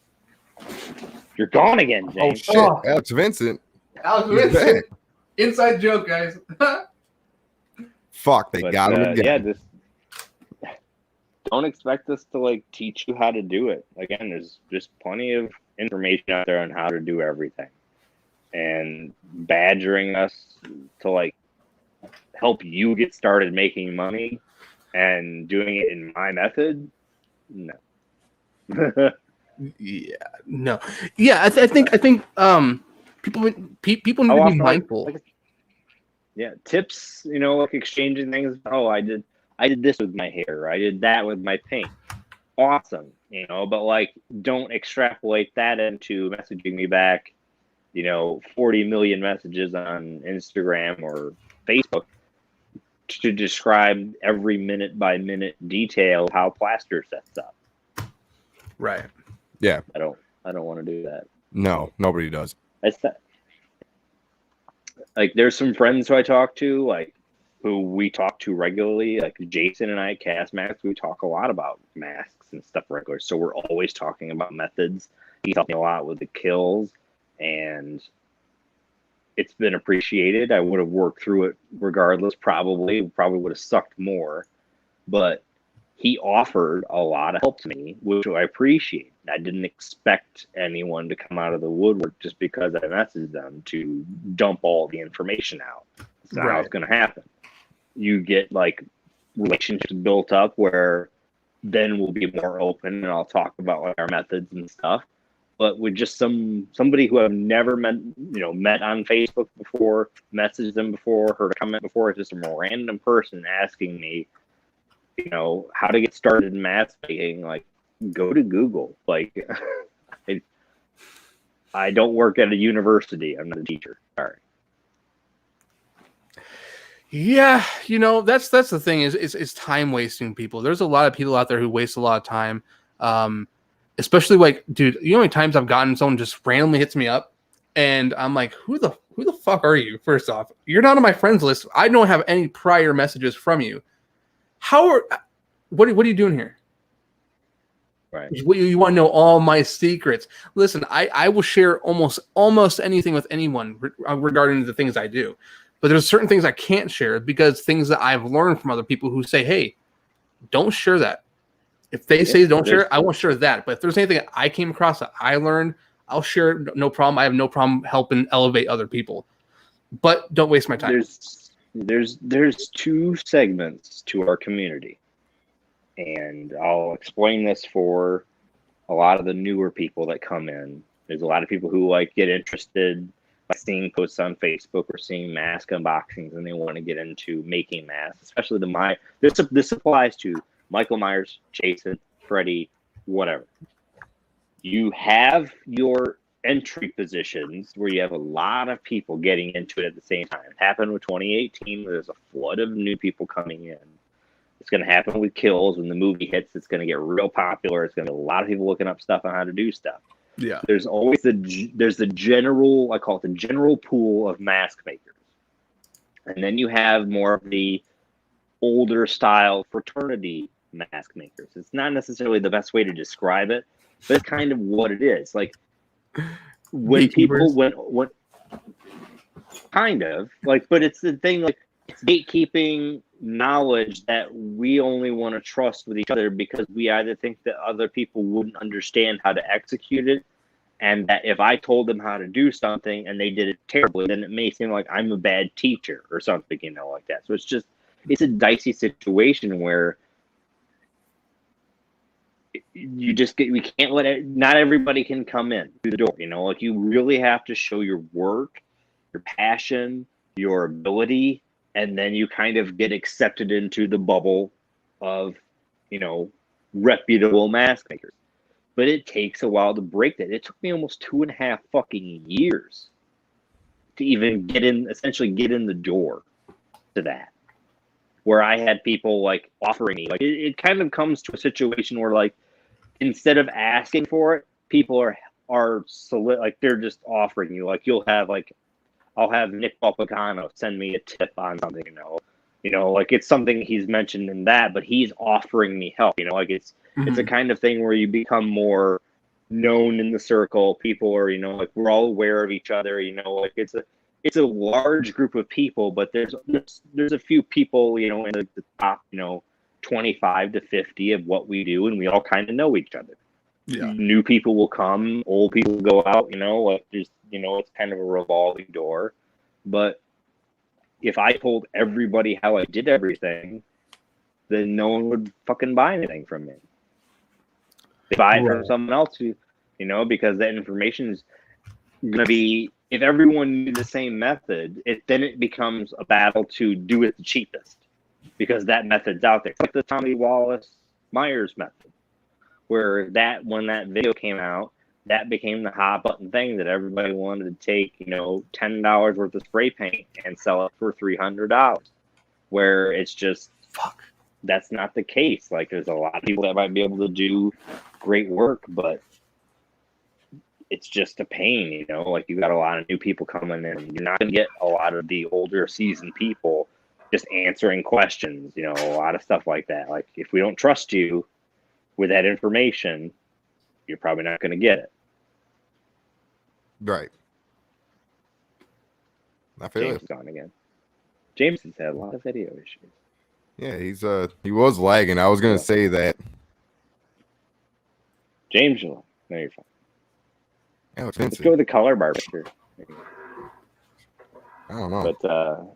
you're gone again, James. Oh, shit. Alex Vincent. Inside joke, guys. Fuck, got him again. Yeah, just don't expect us to like teach you how to do it. Again, there's just plenty of information out there on how to do everything. And badgering us to like help you get started making money and doing it in my method, no. Yeah, no. Yeah, I think people need to be mindful. Tips, like exchanging things. Oh, I did this with my hair. I did that with my paint. Awesome, but like don't extrapolate that into messaging me back, 40 million messages on Instagram or Facebook to describe every minute by minute detail how plaster sets up. Right. Yeah. I don't want to do that. No, nobody does. That's that. Like, there's some friends who I talk to, like, who we talk to regularly, like Jason and I at Cast Masks, we talk a lot about masks and stuff regular. So we're always talking about methods. He's helped me a lot with the kills, and it's been appreciated. I would have worked through it regardless, probably would have sucked more, but he offered a lot of help to me, which I appreciate. I didn't expect anyone to come out of the woodwork just because I messaged them to dump all the information out. That's not how it's going to happen. You get like relationships built up where then we'll be more open and I'll talk about like our methods and stuff. But with just somebody who I've never met on Facebook before, messaged them before, heard a comment before, it's just a random person asking me, how to get started in mask making, like, go to Google. Like, I don't work at a university. I'm not a teacher. Sorry. Yeah, that's the thing is time wasting people. There's a lot of people out there who waste a lot of time. Especially like, dude, you know how many times I've gotten someone just randomly hits me up and I'm like, who the fuck are you? First off, you're not on my friends list. I don't have any prior messages from you. What are you doing here? Right. You want to know all my secrets? Listen, I will share almost anything with anyone regarding the things I do. But there's certain things I can't share because things that I've learned from other people who say, hey, don't share that. If they say don't share it, I won't share that. But if there's anything that I came across that I learned, I'll share it. No problem. I have no problem helping elevate other people. But don't waste my time. There's two segments to our community. And I'll explain this for a lot of the newer people that come in. There's a lot of people who like get interested by seeing posts on Facebook or seeing mask unboxings, and they want to get into making masks, especially this applies to Michael Myers, Jason, Freddy, whatever. You have your entry positions where you have a lot of people getting into it at the same time. It happened with 2018, where there's a flood of new people coming in. It's going to happen with Kills. When the movie hits, it's going to get real popular. It's going to be a lot of people looking up stuff on how to do stuff. Yeah. There's always the general, I call it the general pool of mask makers. And then you have more of the older style fraternity mask makers. It's not necessarily the best way to describe it, but it's kind of what it is. Like when people, when kind of like, but it's the thing, like it's gatekeeping knowledge that we only want to trust with each other because we either think that other people wouldn't understand how to execute it, and that if I told them how to do something and they did it terribly, then it may seem like I'm a bad teacher or something, like that. So it's a dicey situation where not everybody can come in through the door, like you really have to show your work, your passion, your ability, and then you kind of get accepted into the bubble of, reputable mask makers. But it takes a while to break that. It took me almost 2.5 fucking years to even essentially get in the door to that. Where I had people like offering me, like it kind of comes to a situation where like, instead of asking for it, people are like, they're just offering you. Like you'll have like, I'll have Nick Balpagano send me a tip on something, like it's something he's mentioned in that, but he's offering me help, like it's a kind of thing where you become more known in the circle. People are, like we're all aware of each other, like it's a large group of people, but there's a few people, in the top, 25 to 50 of what we do, and we all kind of know each other. Yeah. New people will come, old people go out, like there's, it's kind of a revolving door. But if I told everybody how I did everything, then no one would fucking buy anything from me. They buy it from someone else who, because that information is going to be, if everyone knew the same method, then it becomes a battle to do it the cheapest, because that method's out there. It's like the Tommy Wallace Myers method, where when that video came out, that became the hot button thing that everybody wanted to take, $10 worth of spray paint and sell it for $300. Where it's just, that's not the case. Like there's a lot of people that might be able to do great work, but it's just a pain, you know. Like you got a lot of new people coming in. You're not gonna get a lot of the older seasoned people just answering questions, you know, a lot of stuff like that. Like if we don't trust you with that information, you're probably not gonna get it. Right. I feel James it. is gone again. James has had a lot of video issues. Yeah, he was lagging. I was gonna say that. James, no, you're fine. Oh, it's Let's go with the color bar picture. I don't know. But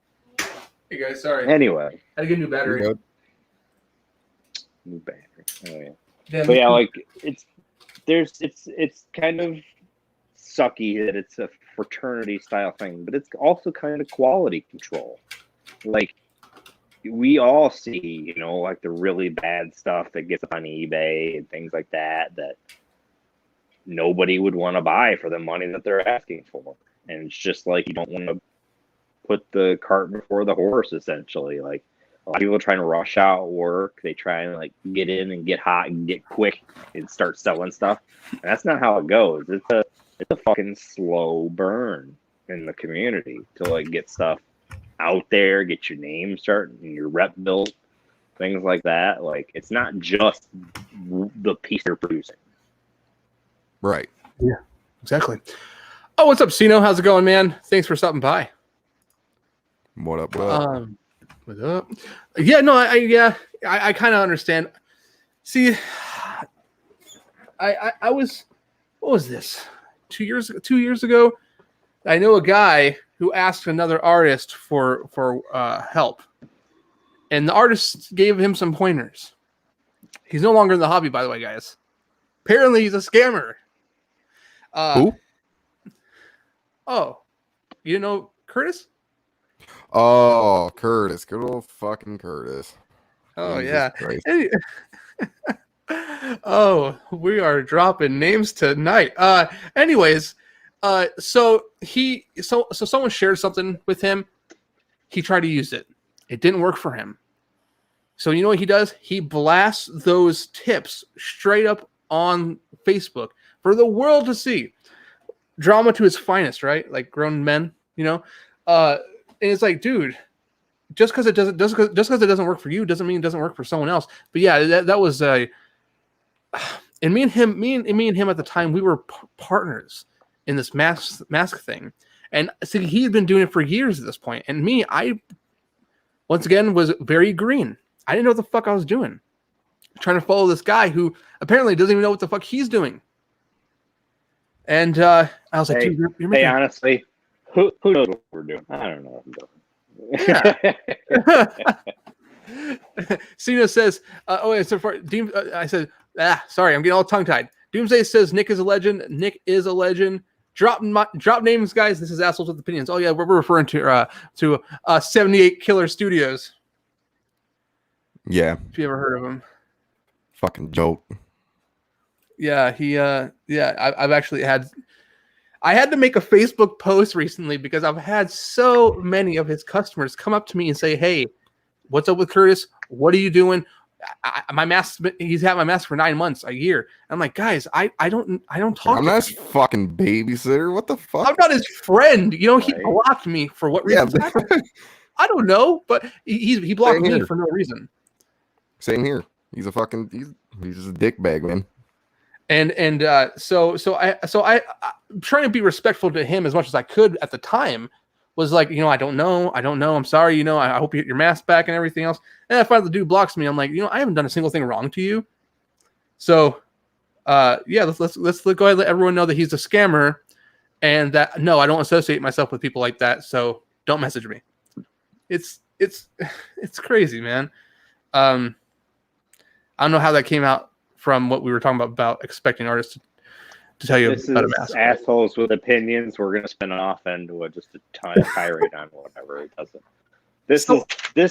Hey guys, sorry. anyway, Had to get a new battery. new battery. Oh yeah. Damn, But yeah, like it's kind of sucky that it's a fraternity style thing, but it's also kind of quality control. Like we all see, you know, like the really bad stuff that gets on eBay and things like that nobody would want to buy for the money that they're asking for. And it's just like you don't want to put the cart before the horse, essentially. Like a lot of people are trying to rush out work. They try and like get in and get hot and get quick and start selling stuff. And that's not how it goes. It's a fucking slow burn in the community to like get stuff out there, get your name started and your rep built, things like that. Like it's not just the piece you're producing. Right. Yeah, exactly. Oh, what's up, Sino? How's it going, man? Thanks for stopping by. What up? What up? What up? Yeah, no, I kind of understand. See, I was, what was this? 2 years ago, I know a guy who asked another artist for help, and the artist gave him some pointers. He's no longer in the hobby, by the way, guys. Apparently, he's a scammer. Who? Oh, you know Curtis? Oh, Curtis. Good old fucking Curtis. Oh, Jesus yeah. Christ. Oh, we are dropping names tonight. Anyways, so someone shared something with him. He tried to use it. It didn't work for him. So you know what he does? He blasts those tips straight up on Facebook for the world to see. Drama to its finest, right? Like grown men, you know. And it's like, dude, just because it doesn't work for you doesn't mean it doesn't work for someone else. But yeah, that was and me and him at the time, we were partners in this mask thing, and see, he had been doing it for years at this point, and me, I once again was very green. I didn't know what the fuck I was doing, trying to follow this guy who apparently doesn't even know what the fuck he's doing. And I was like, hey, dude, you're making... honestly, who knows what we're doing? I don't know what I'm doing. Cena says, so far, I said, sorry, I'm getting all tongue-tied. Doomsday says Nick is a legend. Nick is a legend. Drop names, guys. This is Assholes with Opinions. Oh, yeah, we're referring to 78 Killer Studios. Yeah. If you ever heard of him. Fucking joke. Yeah, I've actually I had to make a Facebook post recently because I've had so many of his customers come up to me and say, hey, what's up with Curtis? What are you doing? He's had my mask for 9 months, a year. I'm like, guys, I don't talk. I'm not his fucking babysitter. What the fuck? I'm not his friend. You know, he blocked me for what reason? Yeah, I don't know, but he blocked me for no reason. Same here. He's just a dickbag, man. And so I'm trying to be respectful to him as much as I could at the time. Was like, I don't know. I'm sorry. I hope you get your mask back and everything else. And I find the dude blocks me. I'm like, I haven't done a single thing wrong to you. So, yeah, let's go ahead and let everyone know that he's a scammer, and that no, I don't associate myself with people like that. So don't message me. It's crazy, man. I don't know how that came out from what we were talking about expecting artists to tell you about a mask. Assholes with Opinions. We're going to spin off into just a ton of tirade on whatever it doesn't. This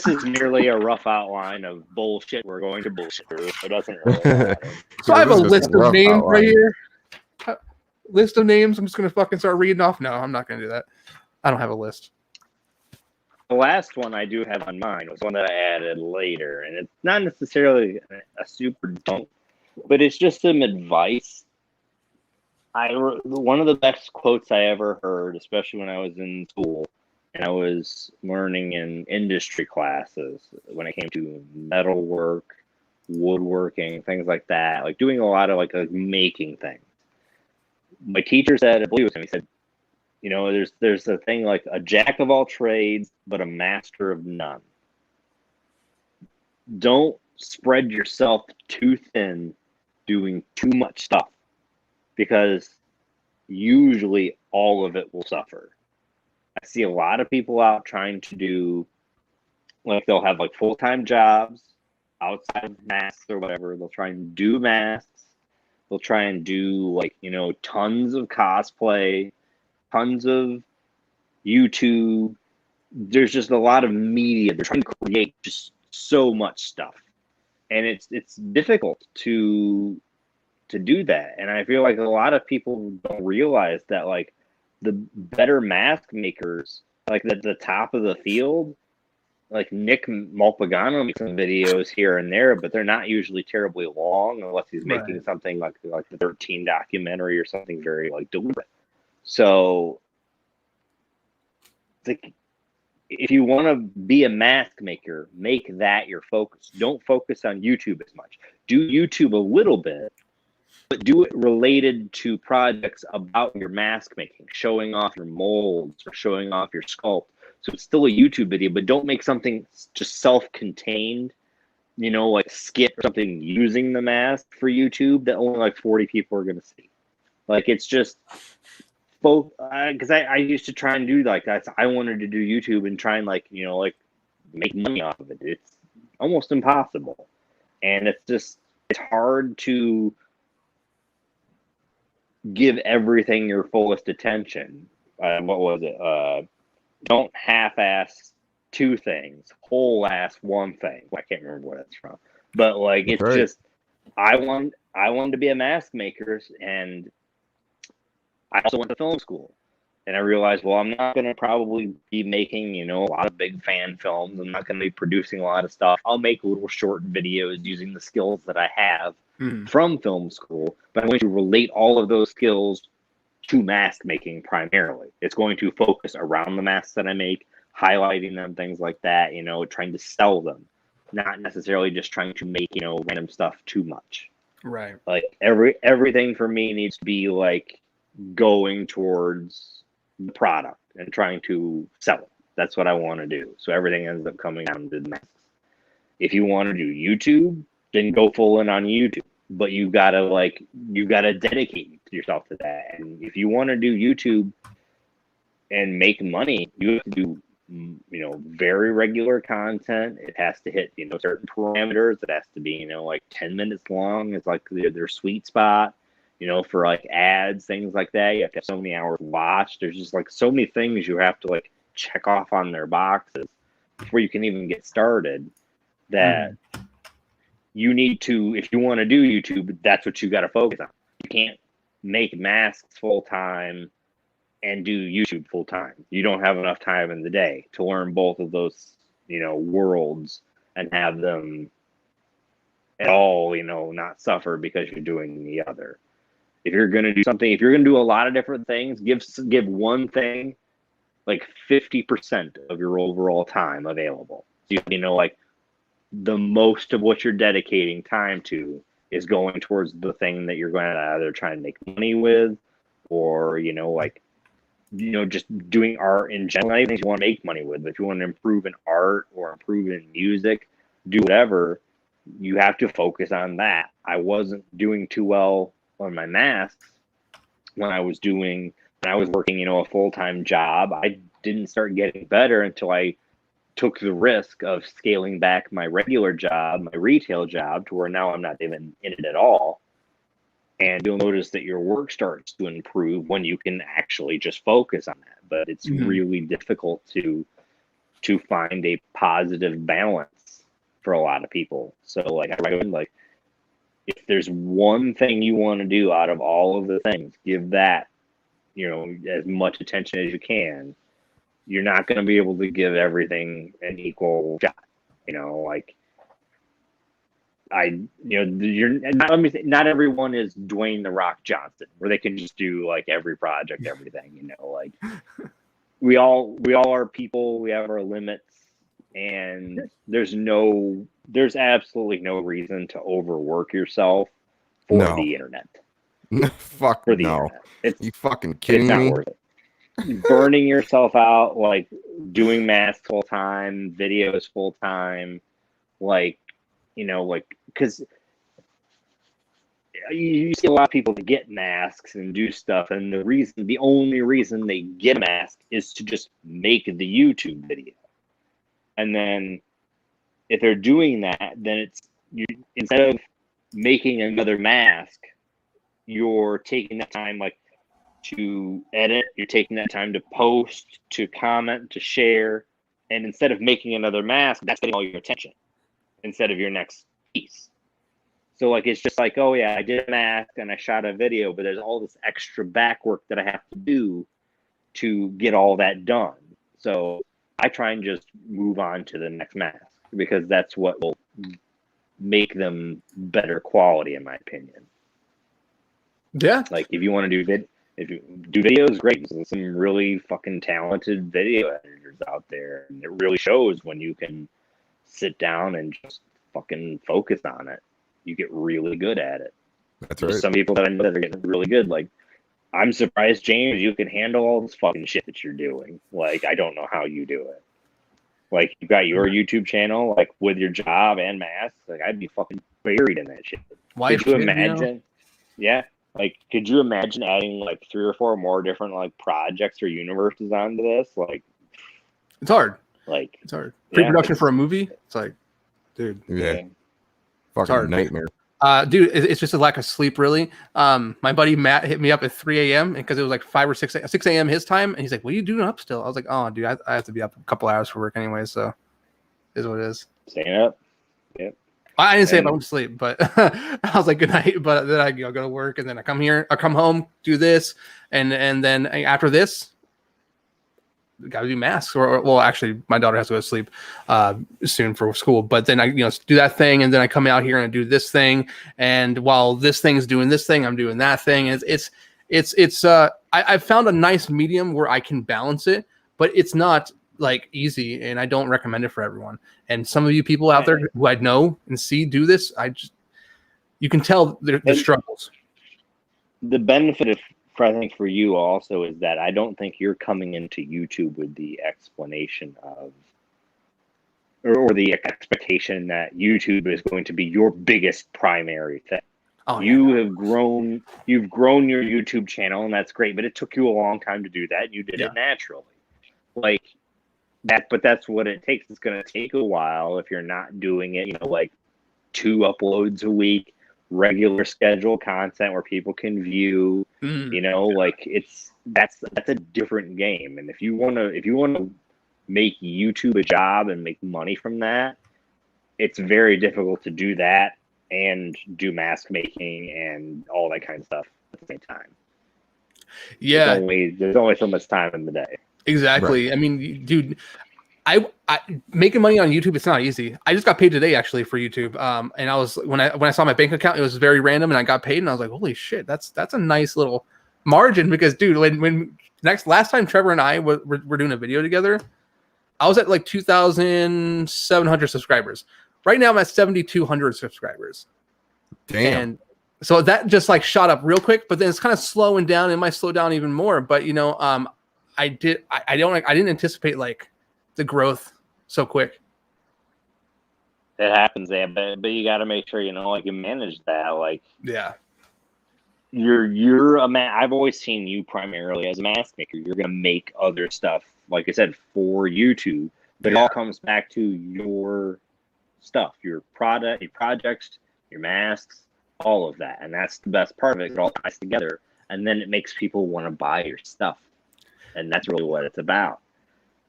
is merely a rough outline of bullshit. We're going to bullshit. It doesn't really matter. So I have a list of names right here. List of names. I'm just going to fucking start reading off. No, I'm not going to do that. I don't have a list. The last one I do have on mine was one that I added later, and it's not necessarily a super dump, but it's just some advice One of the best quotes I ever heard, especially when I was in school and I was learning in industry classes when it came to metalwork, woodworking, things like that, like doing a lot of like making things. My teacher said, I believe it was him, he said, you know, there's a thing like a jack of all trades, but a master of none. Don't spread yourself too thin doing too much stuff, because usually all of it will suffer. I see a lot of people out trying to do, like, they'll have like full-time jobs outside of masks or whatever. They'll try and do masks. They'll try and do, like, you know, tons of cosplay, tons of YouTube. There's just a lot of media. They're trying to create just so much stuff. And it's difficult to do that. And I feel like a lot of people don't realize that, like, the better mask makers, like the top of the field, like Nick Malpagano makes some videos here and there, but they're not usually terribly long unless he's making something like the 13 documentary or something very like deliberate. So, like, if you want to be a mask maker, make that your focus. Don't focus on YouTube as much. Do YouTube a little bit, but do it related to projects about your mask making, showing off your molds or showing off your sculpt. So it's still a YouTube video, but don't make something just self-contained, you know, like skit or something using the mask for YouTube that only like 40 people are going to see. Like, it's just, because I used to try and do like that. I wanted to do YouTube and try and, like, you know, like make money off of it. It's almost impossible. And it's hard to give everything your fullest attention. What was it? Don't half-ass two things, whole-ass one thing. I can't remember where that's from. But, like, it's right. Just, I wanted to be a mask maker, and I also went to film school. And I realized, well, I'm not going to probably be making, you know, a lot of big fan films. I'm not going to be producing a lot of stuff. I'll make little short videos using the skills that I have from film school, but I'm going to relate all of those skills to mask making primarily. It's going to focus around the masks that I make, highlighting them, things like that, you know, trying to sell them, not necessarily just trying to make, you know, random stuff too much. Right. Like, everything for me needs to be like going towards the product and trying to sell it. That's what I want to do. So everything ends up coming down to the masks. If you want to do YouTube, then go full in on YouTube. But you gotta dedicate yourself to that. And if you want to do YouTube and make money, you have to do, you know, very regular content. It has to hit, you know, certain parameters. It has to be, you know, like 10 minutes long. It's like their sweet spot, you know, for like ads, things like that. You have to have so many hours watched. There's just like so many things you have to like check off on their boxes before you can even get started, that you need to, if you want to do YouTube, that's what you got to focus on. You can't make masks full time and do YouTube full time. You don't have enough time in the day to learn both of those, you know, worlds and have them at all, you know, not suffer because you're doing the other. If you're going to do something, if you're going to do a lot of different things, give one thing like 50% of your overall time available. So you know, like, the most of what you're dedicating time to is going towards the thing that you're going to either try and make money with, or, you know, like, you know, just doing art in general. Not even if you want to make money with, but if you want to improve in art or improve in music, do whatever, you have to focus on that. I wasn't doing too well on my masks when I was working, you know, a full-time job. I didn't start getting better until I took the risk of scaling back my regular job, my retail job, to where now I'm not even in it at all. And you'll notice that your work starts to improve when you can actually just focus on that. But it's really difficult to find a positive balance for a lot of people. So, like, I recommend, like, if there's one thing you want to do out of all of the things, give that, you know, as much attention as you can. You're not going to be able to give everything an equal shot. You know, like, you're not, let me say, not everyone is Dwayne the Rock Johnson, where they can just do like every project, everything. Like we all are people. We have our limits, and there's absolutely no reason to overwork yourself for the internet. Fuck for the no. internet. It's You fucking kidding it's not me? worth it. Burning yourself out, like doing masks full time, videos full time, because you see a lot of people that get masks and do stuff, and the only reason they get a mask is to just make the YouTube video. And then if they're doing that, then instead of making another mask, you're taking that time to edit, you're taking that time to post, to comment, to share, and instead of making another mask, that's getting all your attention instead of your next piece. So it's just oh yeah, I did a mask and I shot a video, but there's all this extra back work that I have to do to get all that done. So I try and just move on to the next mask, because that's what will make them better quality, in my opinion. Yeah. If you want to if you do videos, great. There's some really fucking talented video editors out there, and it really shows when you can sit down and just fucking focus on it. You get really good at it. That's There's right. some people that I know that are getting really good. I'm surprised, James, you can handle all this fucking shit that you're doing. I don't know how you do it. You got your YouTube channel, with your job and masks. I'd be fucking buried in that shit. Wife, could you imagine? Yeah. Could you imagine adding 3 or 4 more different projects or universes onto this? It's hard. It's hard. Pre-production for a movie. It's dude. Yeah. Fucking nightmare. Dude, it's just a lack of sleep, really. My buddy Matt hit me up at 3 a.m. because it was 5 or 6 a.m. his time, and he's like, "What are you doing up still?" I was like, "Oh, dude, I have to be up a couple hours for work anyway, so it is what it is." Staying up. Yep. I didn't say if I went to sleep, but I was like, "Good night." But then I go to work, and then I come home, do this, and then after this, got to do masks. Well, actually, my daughter has to go to sleep soon for school. But then I do that thing, and then I come out here and I do this thing. And while this thing's doing this thing, I'm doing that thing. And I've found a nice medium where I can balance it, but it's not easy, and I don't recommend it for everyone. And some of you people out there who I know and see do this, you can tell the struggles. The benefit I think for you also is that I don't think you're coming into YouTube with the explanation of or the expectation that YouTube is going to be your biggest primary thing. Oh, you've grown your YouTube channel, and that's great, but it took you a long time to do that. You did it naturally. But that's what it takes. It's going to take a while if you're not doing it, 2 uploads a week, regular schedule content where people can view, that's a different game. And if you want to make YouTube a job and make money from that, it's very difficult to do that and do mask making and all that kind of stuff at the same time. Yeah. There's only so much time in the day. Exactly. Right. I mean, dude, I making money on YouTube, it's not easy. I just got paid today actually for YouTube. And I was when I saw my bank account, it was very random, and I got paid, and I was like, holy shit, that's a nice little margin. Because dude, when last time Trevor and I were doing a video together, I was at 2,700 subscribers. Right now I'm at 7,200 subscribers. Damn. And so that just shot up real quick, but then it's kind of slowing down. It might slow down even more, but I didn't anticipate the growth so quick. It happens, but you got to make sure you manage that. Yeah, you're a man. I've always seen you primarily as a mask maker. You're gonna make other stuff, like I said, for YouTube, but it all comes back to your stuff, your product, your projects, your masks, all of that, and that's the best part of it. It all ties together, and then it makes people want to buy your stuff, and that's really what it's about.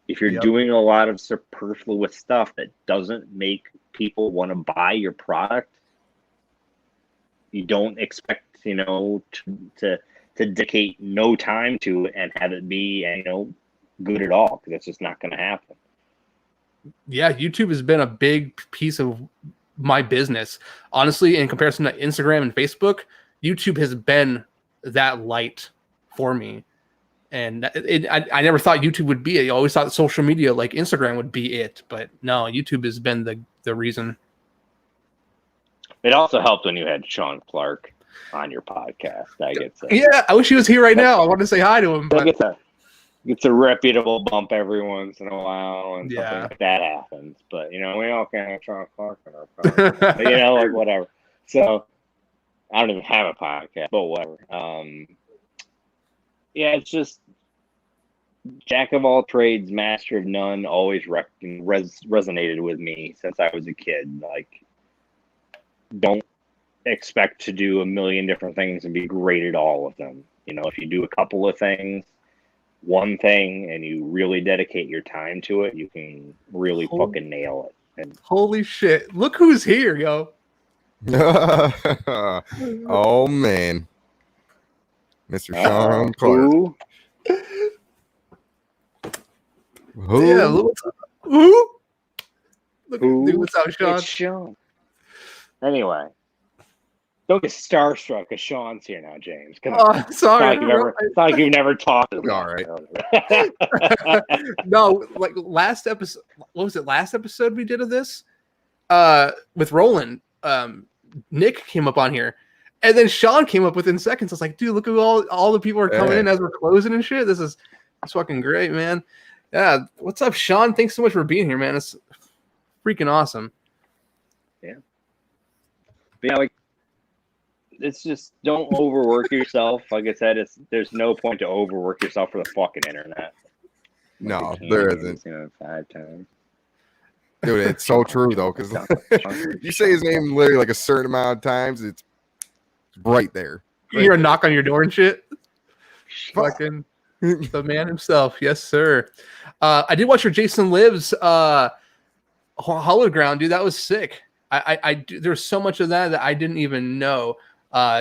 If you're doing a lot of superfluous stuff that doesn't make people want to buy your product, you don't expect, to dedicate no time to it and have it be, good at all, because it's just not going to happen. Yeah, YouTube has been a big piece of my business. Honestly, in comparison to Instagram and Facebook, YouTube has been that light for me. And I never thought YouTube would be it. I always thought social media like Instagram would be it. But no, YouTube has been the reason. It also helped when you had Sean Clark on your podcast. I get that. Yeah, I wish he was here right now. I want to say hi to him. But It's a reputable bump every once in a while, and Yeah. something like that happens. But we all can't have Sean Clark on our podcast. But, like whatever. So I don't even have a podcast, but whatever. Yeah, it's just jack of all trades, master of none. Always resonated with me since I was a kid. Like, don't expect to do a million different things and be great at all of them. If you do a couple of things, one thing, and you really dedicate your time to it, you can really fucking nail it. And holy shit! Look who's here, yo. Oh man, Mr. Sean Clark. Who? Yeah, who? Look, Who? dude, what's up, Sean? It's Sean. Anyway, don't get starstruck because Sean's here now, James. Come on. Oh, sorry. It's not like you've never talked to him. All right. No, like last episode. What was it? Last episode we did of this, with Roland. Nick came up on here, and then Sean came up within seconds. I was like, dude, look at all the people are coming in as we're closing and shit. It's fucking great, man. Yeah, what's up, Sean? Thanks so much for being here, man. It's freaking awesome. Yeah. But yeah, it's just don't overwork yourself. Like I said, there's no point to overwork yourself for the fucking internet. No, there isn't. 5 times. Dude, it's so true though, because you say his name literally like a certain amount of times, it's right there. You hear a knock on your door and shit. Fucking the man himself, yes, sir. I did watch your Jason Lives Hollow Ground, dude. That was sick. There's so much of that I didn't even know.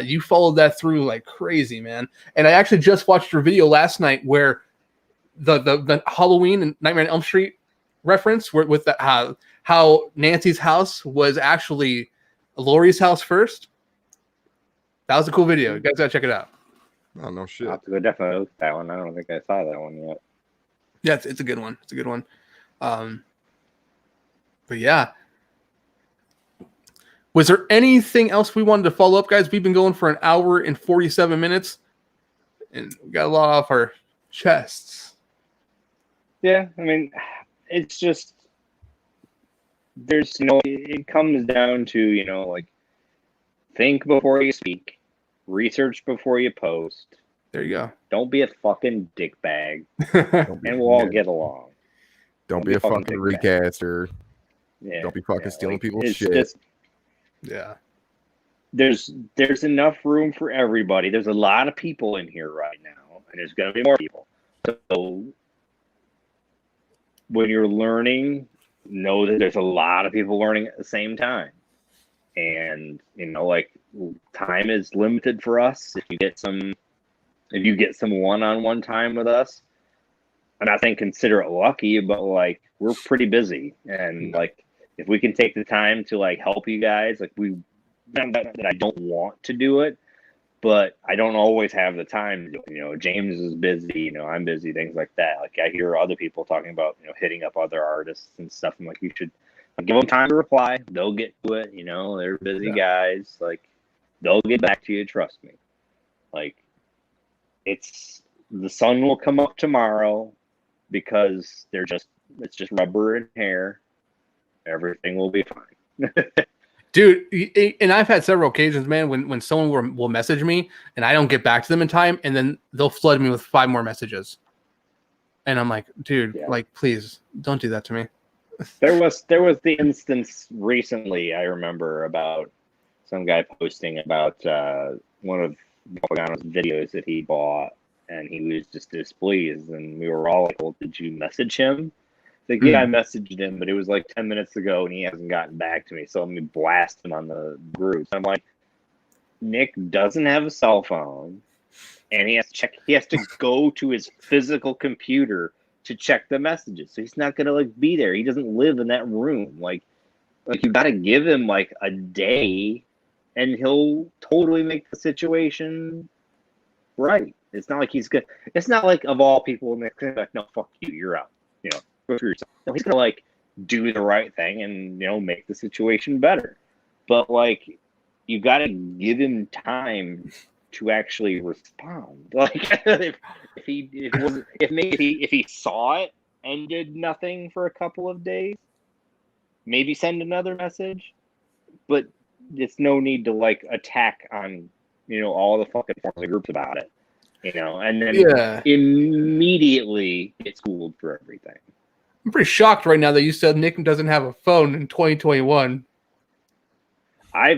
You followed that through like crazy, man. And I actually just watched your video last night where the Halloween and Nightmare on Elm Street reference with how Nancy's house was actually Laurie's house first. That was a cool video. You guys gotta check it out. Oh no shit. I'll have to go definitely look at that one. I don't think I saw that one yet. Yeah, it's a good one. It's a good one. But yeah. Was there anything else we wanted to follow up, guys? We've been going for an hour and 47 minutes, and we got a lot off our chests. Yeah, I mean, it's just it comes down to think before you speak, research before you post. There you go. Don't be a fucking dickbag, and we'll all get along. Don't be a fucking recaster. Yeah, don't be fucking stealing people's shit. Yeah. There's enough room for everybody. There's a lot of people in here right now, and there's going to be more people. So when you're learning, know that there's a lot of people learning at the same time. And, time is limited for us. If you get some one-on-one time with us, I'm not saying consider it lucky, but we're pretty busy. And if we can take the time to help you guys, that I don't want to do it, but I don't always have the time. James is busy, I'm busy, things like that. I hear other people talking about, hitting up other artists and stuff. I'm like, you should give them time to reply. They'll get to it. They're busy guys. They'll get back to you. Trust me. The sun will come up tomorrow because it's just rubber and hair. Everything will be fine. Dude, and I've had several occasions, man, when someone will message me and I don't get back to them in time, and then they'll flood me with 5 more messages. And I'm like, dude, please don't do that to me. There was the instance recently, I remember, about some guy posting about one of Pagano's videos that he bought, and he was just displeased, and we were all like, well, did you message him? Yeah, I messaged him, but it was 10 minutes ago, and he hasn't gotten back to me. So let me blast him on the groups. I'm like, Nick doesn't have a cell phone, and he has to go to his physical computer to check the messages. So he's not gonna be there. He doesn't live in that room. Like, you got to give him like a day, and he'll totally make the situation right. It's not like he's good. It's not like, of all people, and they're like, no, fuck you, you're out. You know, go for yourself. No, he's gonna like do the right thing and, you know, make the situation better. But like, you got to give him time to actually respond. Like, if he saw it and did nothing for a couple of days, maybe send another message. But it's no need to like attack on, you know, all the fucking forms of groups about it, you know, and then immediately get schooled for everything. I'm pretty shocked right now that you said Nick doesn't have a phone in 2021.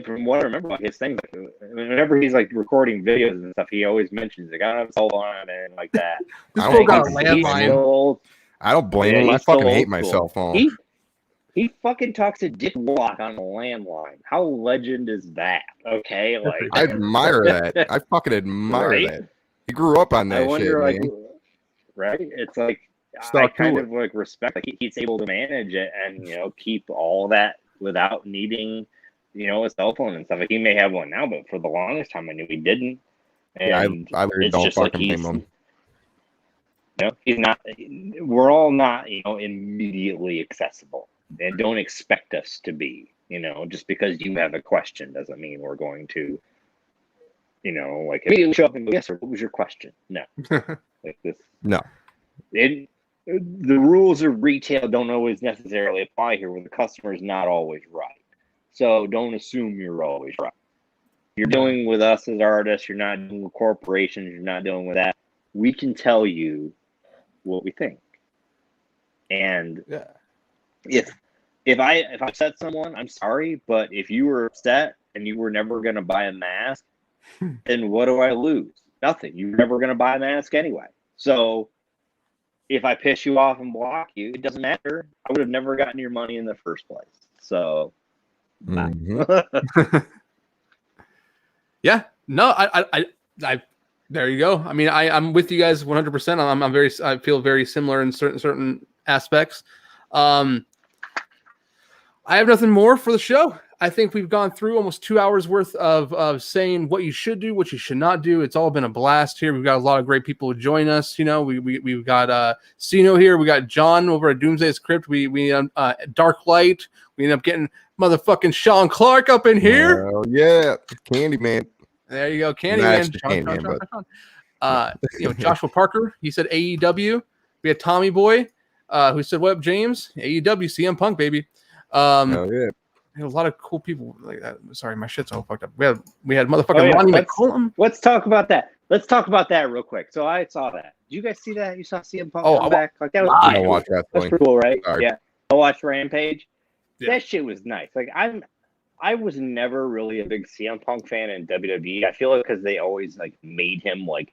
From what I remember, like, his things, like, whenever he's like recording videos and stuff, he always mentions like, I don't have a cell phone and like that. This fool got a landline. I don't blame him. I fucking hate my cell phone. He fucking talks to Dick Warlock on a landline. How legend is that? Okay, like, I admire that. I fucking admire that. He grew up on that shit, like, man. Right? It's like, I kind of like respect, like, he's able to manage it and, you know, keep all that without needing, you know, a cell phone and stuff. Like, he may have one now, but for the longest time I knew he didn't. And I really don't fucking blame him. You know, he's not. We're all not, you know, immediately accessible, and don't expect us to be. You know, just because you have a question doesn't mean we're going to, you know, like immediately show up and go, yes sir, what was your question? No, like this. No. The rules of retail don't always necessarily apply here, where the customer is not always right. So don't assume you're always right. You're dealing with us as artists. You're not dealing with corporations. You're not dealing with that. We can tell you what we think. And if I upset someone, I'm sorry. But if you were upset and you were never going to buy a mask, then what do I lose? Nothing. You're never going to buy a mask anyway. So if I piss you off and block you, it doesn't matter. I would have never gotten your money in the first place. So, yeah, no, I there you go. I mean, I'm with you guys 100%. I feel very similar in certain aspects. I have nothing more for the show. I think we've gone through almost 2 hours worth of saying what you should do, what you should not do. It's all been a blast here. We've got a lot of great people to join us. You know, we've got Sino here. We got John over at Doomsday's Crypt. We Dark Light. We end up getting motherfucking Sean Clark up in here. Oh yeah, Candyman. There you go, Candyman. You know, Joshua Parker. He said AEW. We had Tommy Boy, who said, "What up, James? AEW, CM Punk, baby." Oh yeah. We had a lot of cool people like that. Sorry, my shit's all fucked up. We had motherfucking Ronnie McCollum. Let's talk about that. Let's talk about that real quick. So I saw that. Did you guys see that? You saw CM Punk come back? Like, that was I don't watch wrestling. That's pretty cool, right? Sorry. Yeah. I watched Rampage. Yeah. That shit was nice. Like, I was never really a big CM Punk fan in WWE. I feel like because they always like made him like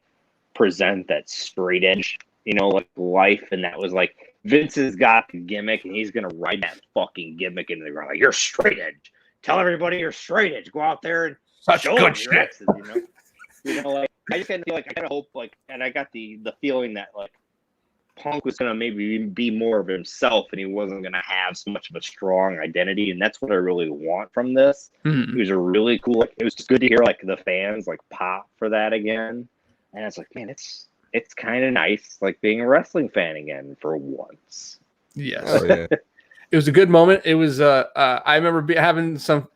present that straight edge, you know, like life, and that was like, Vince has got the gimmick and he's gonna ride that fucking gimmick into the ground. Like, you're straight edge. Tell everybody you're straight edge. Go out there and such show good shit. Exes, you know? You know, like, I just kind of feel like, I kind of hope, like, and I got the feeling that like Punk was gonna maybe be more of himself, and he wasn't gonna have so much of a strong identity, and that's what I really want from this. It was a really cool. Like, it was just good to hear like the fans like pop for that again, and I was like, man, it's kind of nice, like being a wrestling fan again for once. Yes. Oh, yeah. It was a good moment. It was I remember having some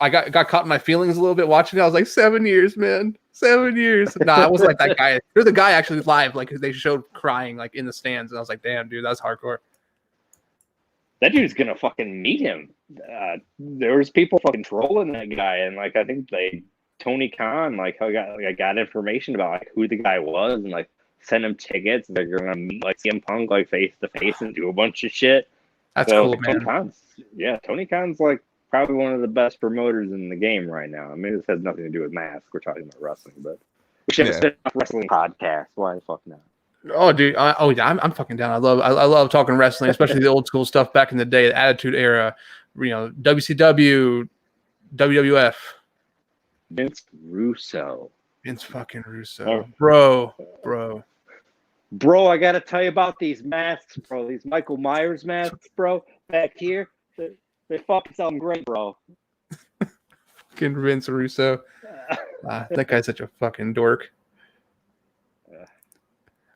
I got caught in my feelings a little bit watching it. I was like, 7 years, man. 7 years. Nah, I wasn't like that guy. You're the guy actually live, like they showed crying like in the stands, and I was like, damn, dude, that's hardcore. That dude's gonna fucking meet him. There was people fucking trolling that guy, and like I think Tony Khan like I got information about like who the guy was, and like sent him tickets. They're gonna meet like CM Punk like face to face and do a bunch of shit. That's cool, man. Tony Khan's like probably one of the best promoters in the game right now. I mean, this has nothing to do with masks. We're talking about wrestling, but we should have a wrestling podcast. Why the fuck not? Oh, dude. I'm fucking down. I love talking wrestling, especially the old school stuff back in the day, the Attitude Era. You know, WCW, WWF. Vince Russo. Vince fucking Russo. Bro. Bro, I gotta tell you about these masks, bro. These Michael Myers masks, bro. Back here, They fucking sound great, bro. Fucking Vince Russo. That guy's such a fucking dork.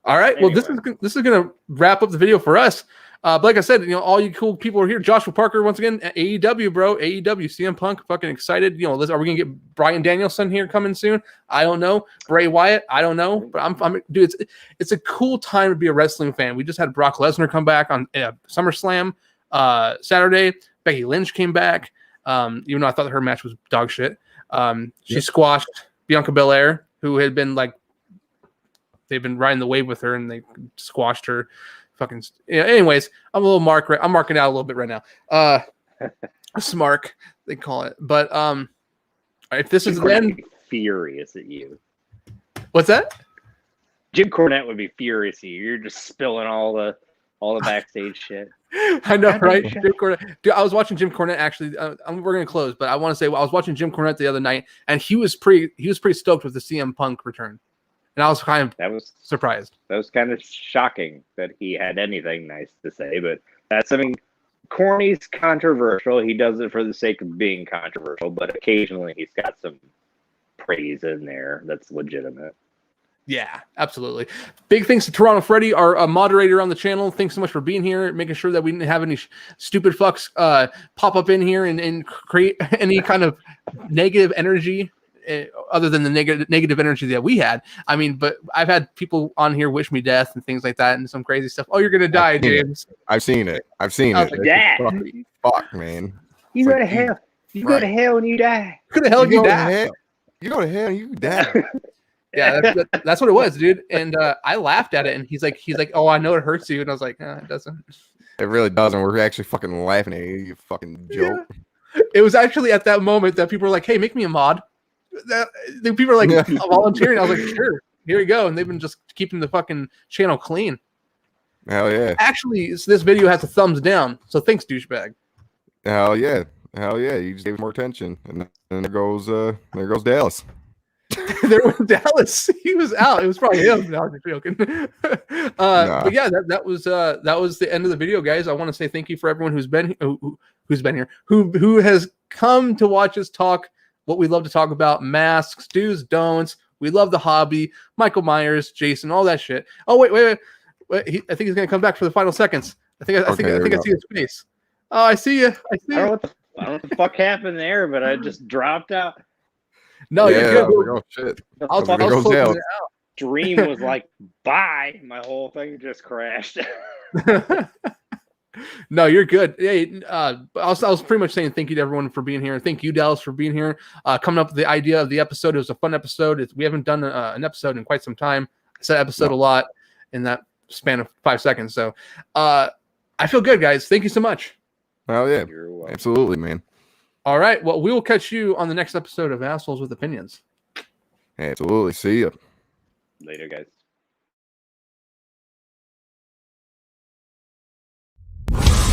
All right. Well, Anyway. this is gonna wrap up the video for us. But like I said, all you cool people are here. Joshua Parker once again at AEW, bro. AEW, CM Punk, fucking excited. Are we gonna get Bryan Danielson here coming soon? I don't know. Bray Wyatt, I don't know. But I'm dude. It's a cool time to be a wrestling fan. We just had Brock Lesnar come back on SummerSlam Saturday. Becky Lynch came back. Even though I thought her match was dog shit. She squashed Bianca Belair, who had been they've been riding the wave with her, and they squashed her. Fucking. Anyways, I'm marking out a little bit right now. Smart, they call it. But if this is the end, furious at you. What's that? Jim Cornette would be furious at you. You're just spilling all the backstage shit. I know, right? Jim Cornette. Dude, I was watching Jim Cornette actually. We're gonna close, but I want to say I was watching Jim Cornette the other night, and he was pretty stoked with the CM Punk return, and I was kind of surprised. That was kind of shocking that he had anything nice to say, but that's something. Corny's controversial. He does it for the sake of being controversial, but occasionally he's got some praise in there that's legitimate. Yeah, absolutely. Big thanks to Toronto Freddy, our moderator on the channel. Thanks so much for being here, making sure that we didn't have any stupid fucks pop up in here and create any kind of negative energy other than the negative energy that we had. I mean, but I've had people on here wish me death and things like that and some crazy stuff. Oh, you're going to die, James. I've seen it. Like, yeah. Fuck, man. You go to hell. You go to hell and you die. Who the hell you die? You go to hell and you die. Yeah, that's what it was, dude. And I laughed at it, and he's like, oh, I know it hurts you, and I was like, it doesn't. It really doesn't. We're actually fucking laughing at you, you fucking joke. Yeah. It was actually at that moment that people were like, hey, make me a mod. People are like volunteering. I was like, sure, here you go. And they've been just keeping the fucking channel clean. Hell yeah. Actually, this video has a thumbs down, so thanks, douchebag. Hell yeah. You just gave more attention, and then there goes Dallas. There went Dallas. He was out. It was probably him. No, I'm joking. But yeah, that was the end of the video, guys. I want to say thank you for everyone who's been here, who has come to watch us talk what we love to talk about: masks, do's, don'ts. We love the hobby. Michael Myers, Jason, all that shit. Oh wait. I think he's gonna come back for the final seconds. I think I see his face. Oh, I see you. I don't know what the fuck happened there, but I just dropped out. No, you're good. Oh shit! I was closing it out. Dream was like, bye. My whole thing just crashed. No, you're good. Hey, I was pretty much saying thank you to everyone for being here. Thank you, Dallas, for being here. Coming up with the idea of the episode. It was a fun episode. We haven't done an episode in quite some time. I said episode a lot in that span of 5 seconds. So I feel good, guys. Thank you so much. Oh yeah, absolutely, man. All right. Well, we will catch you on the next episode of Assholes with Opinions. Absolutely. See ya. Later, guys.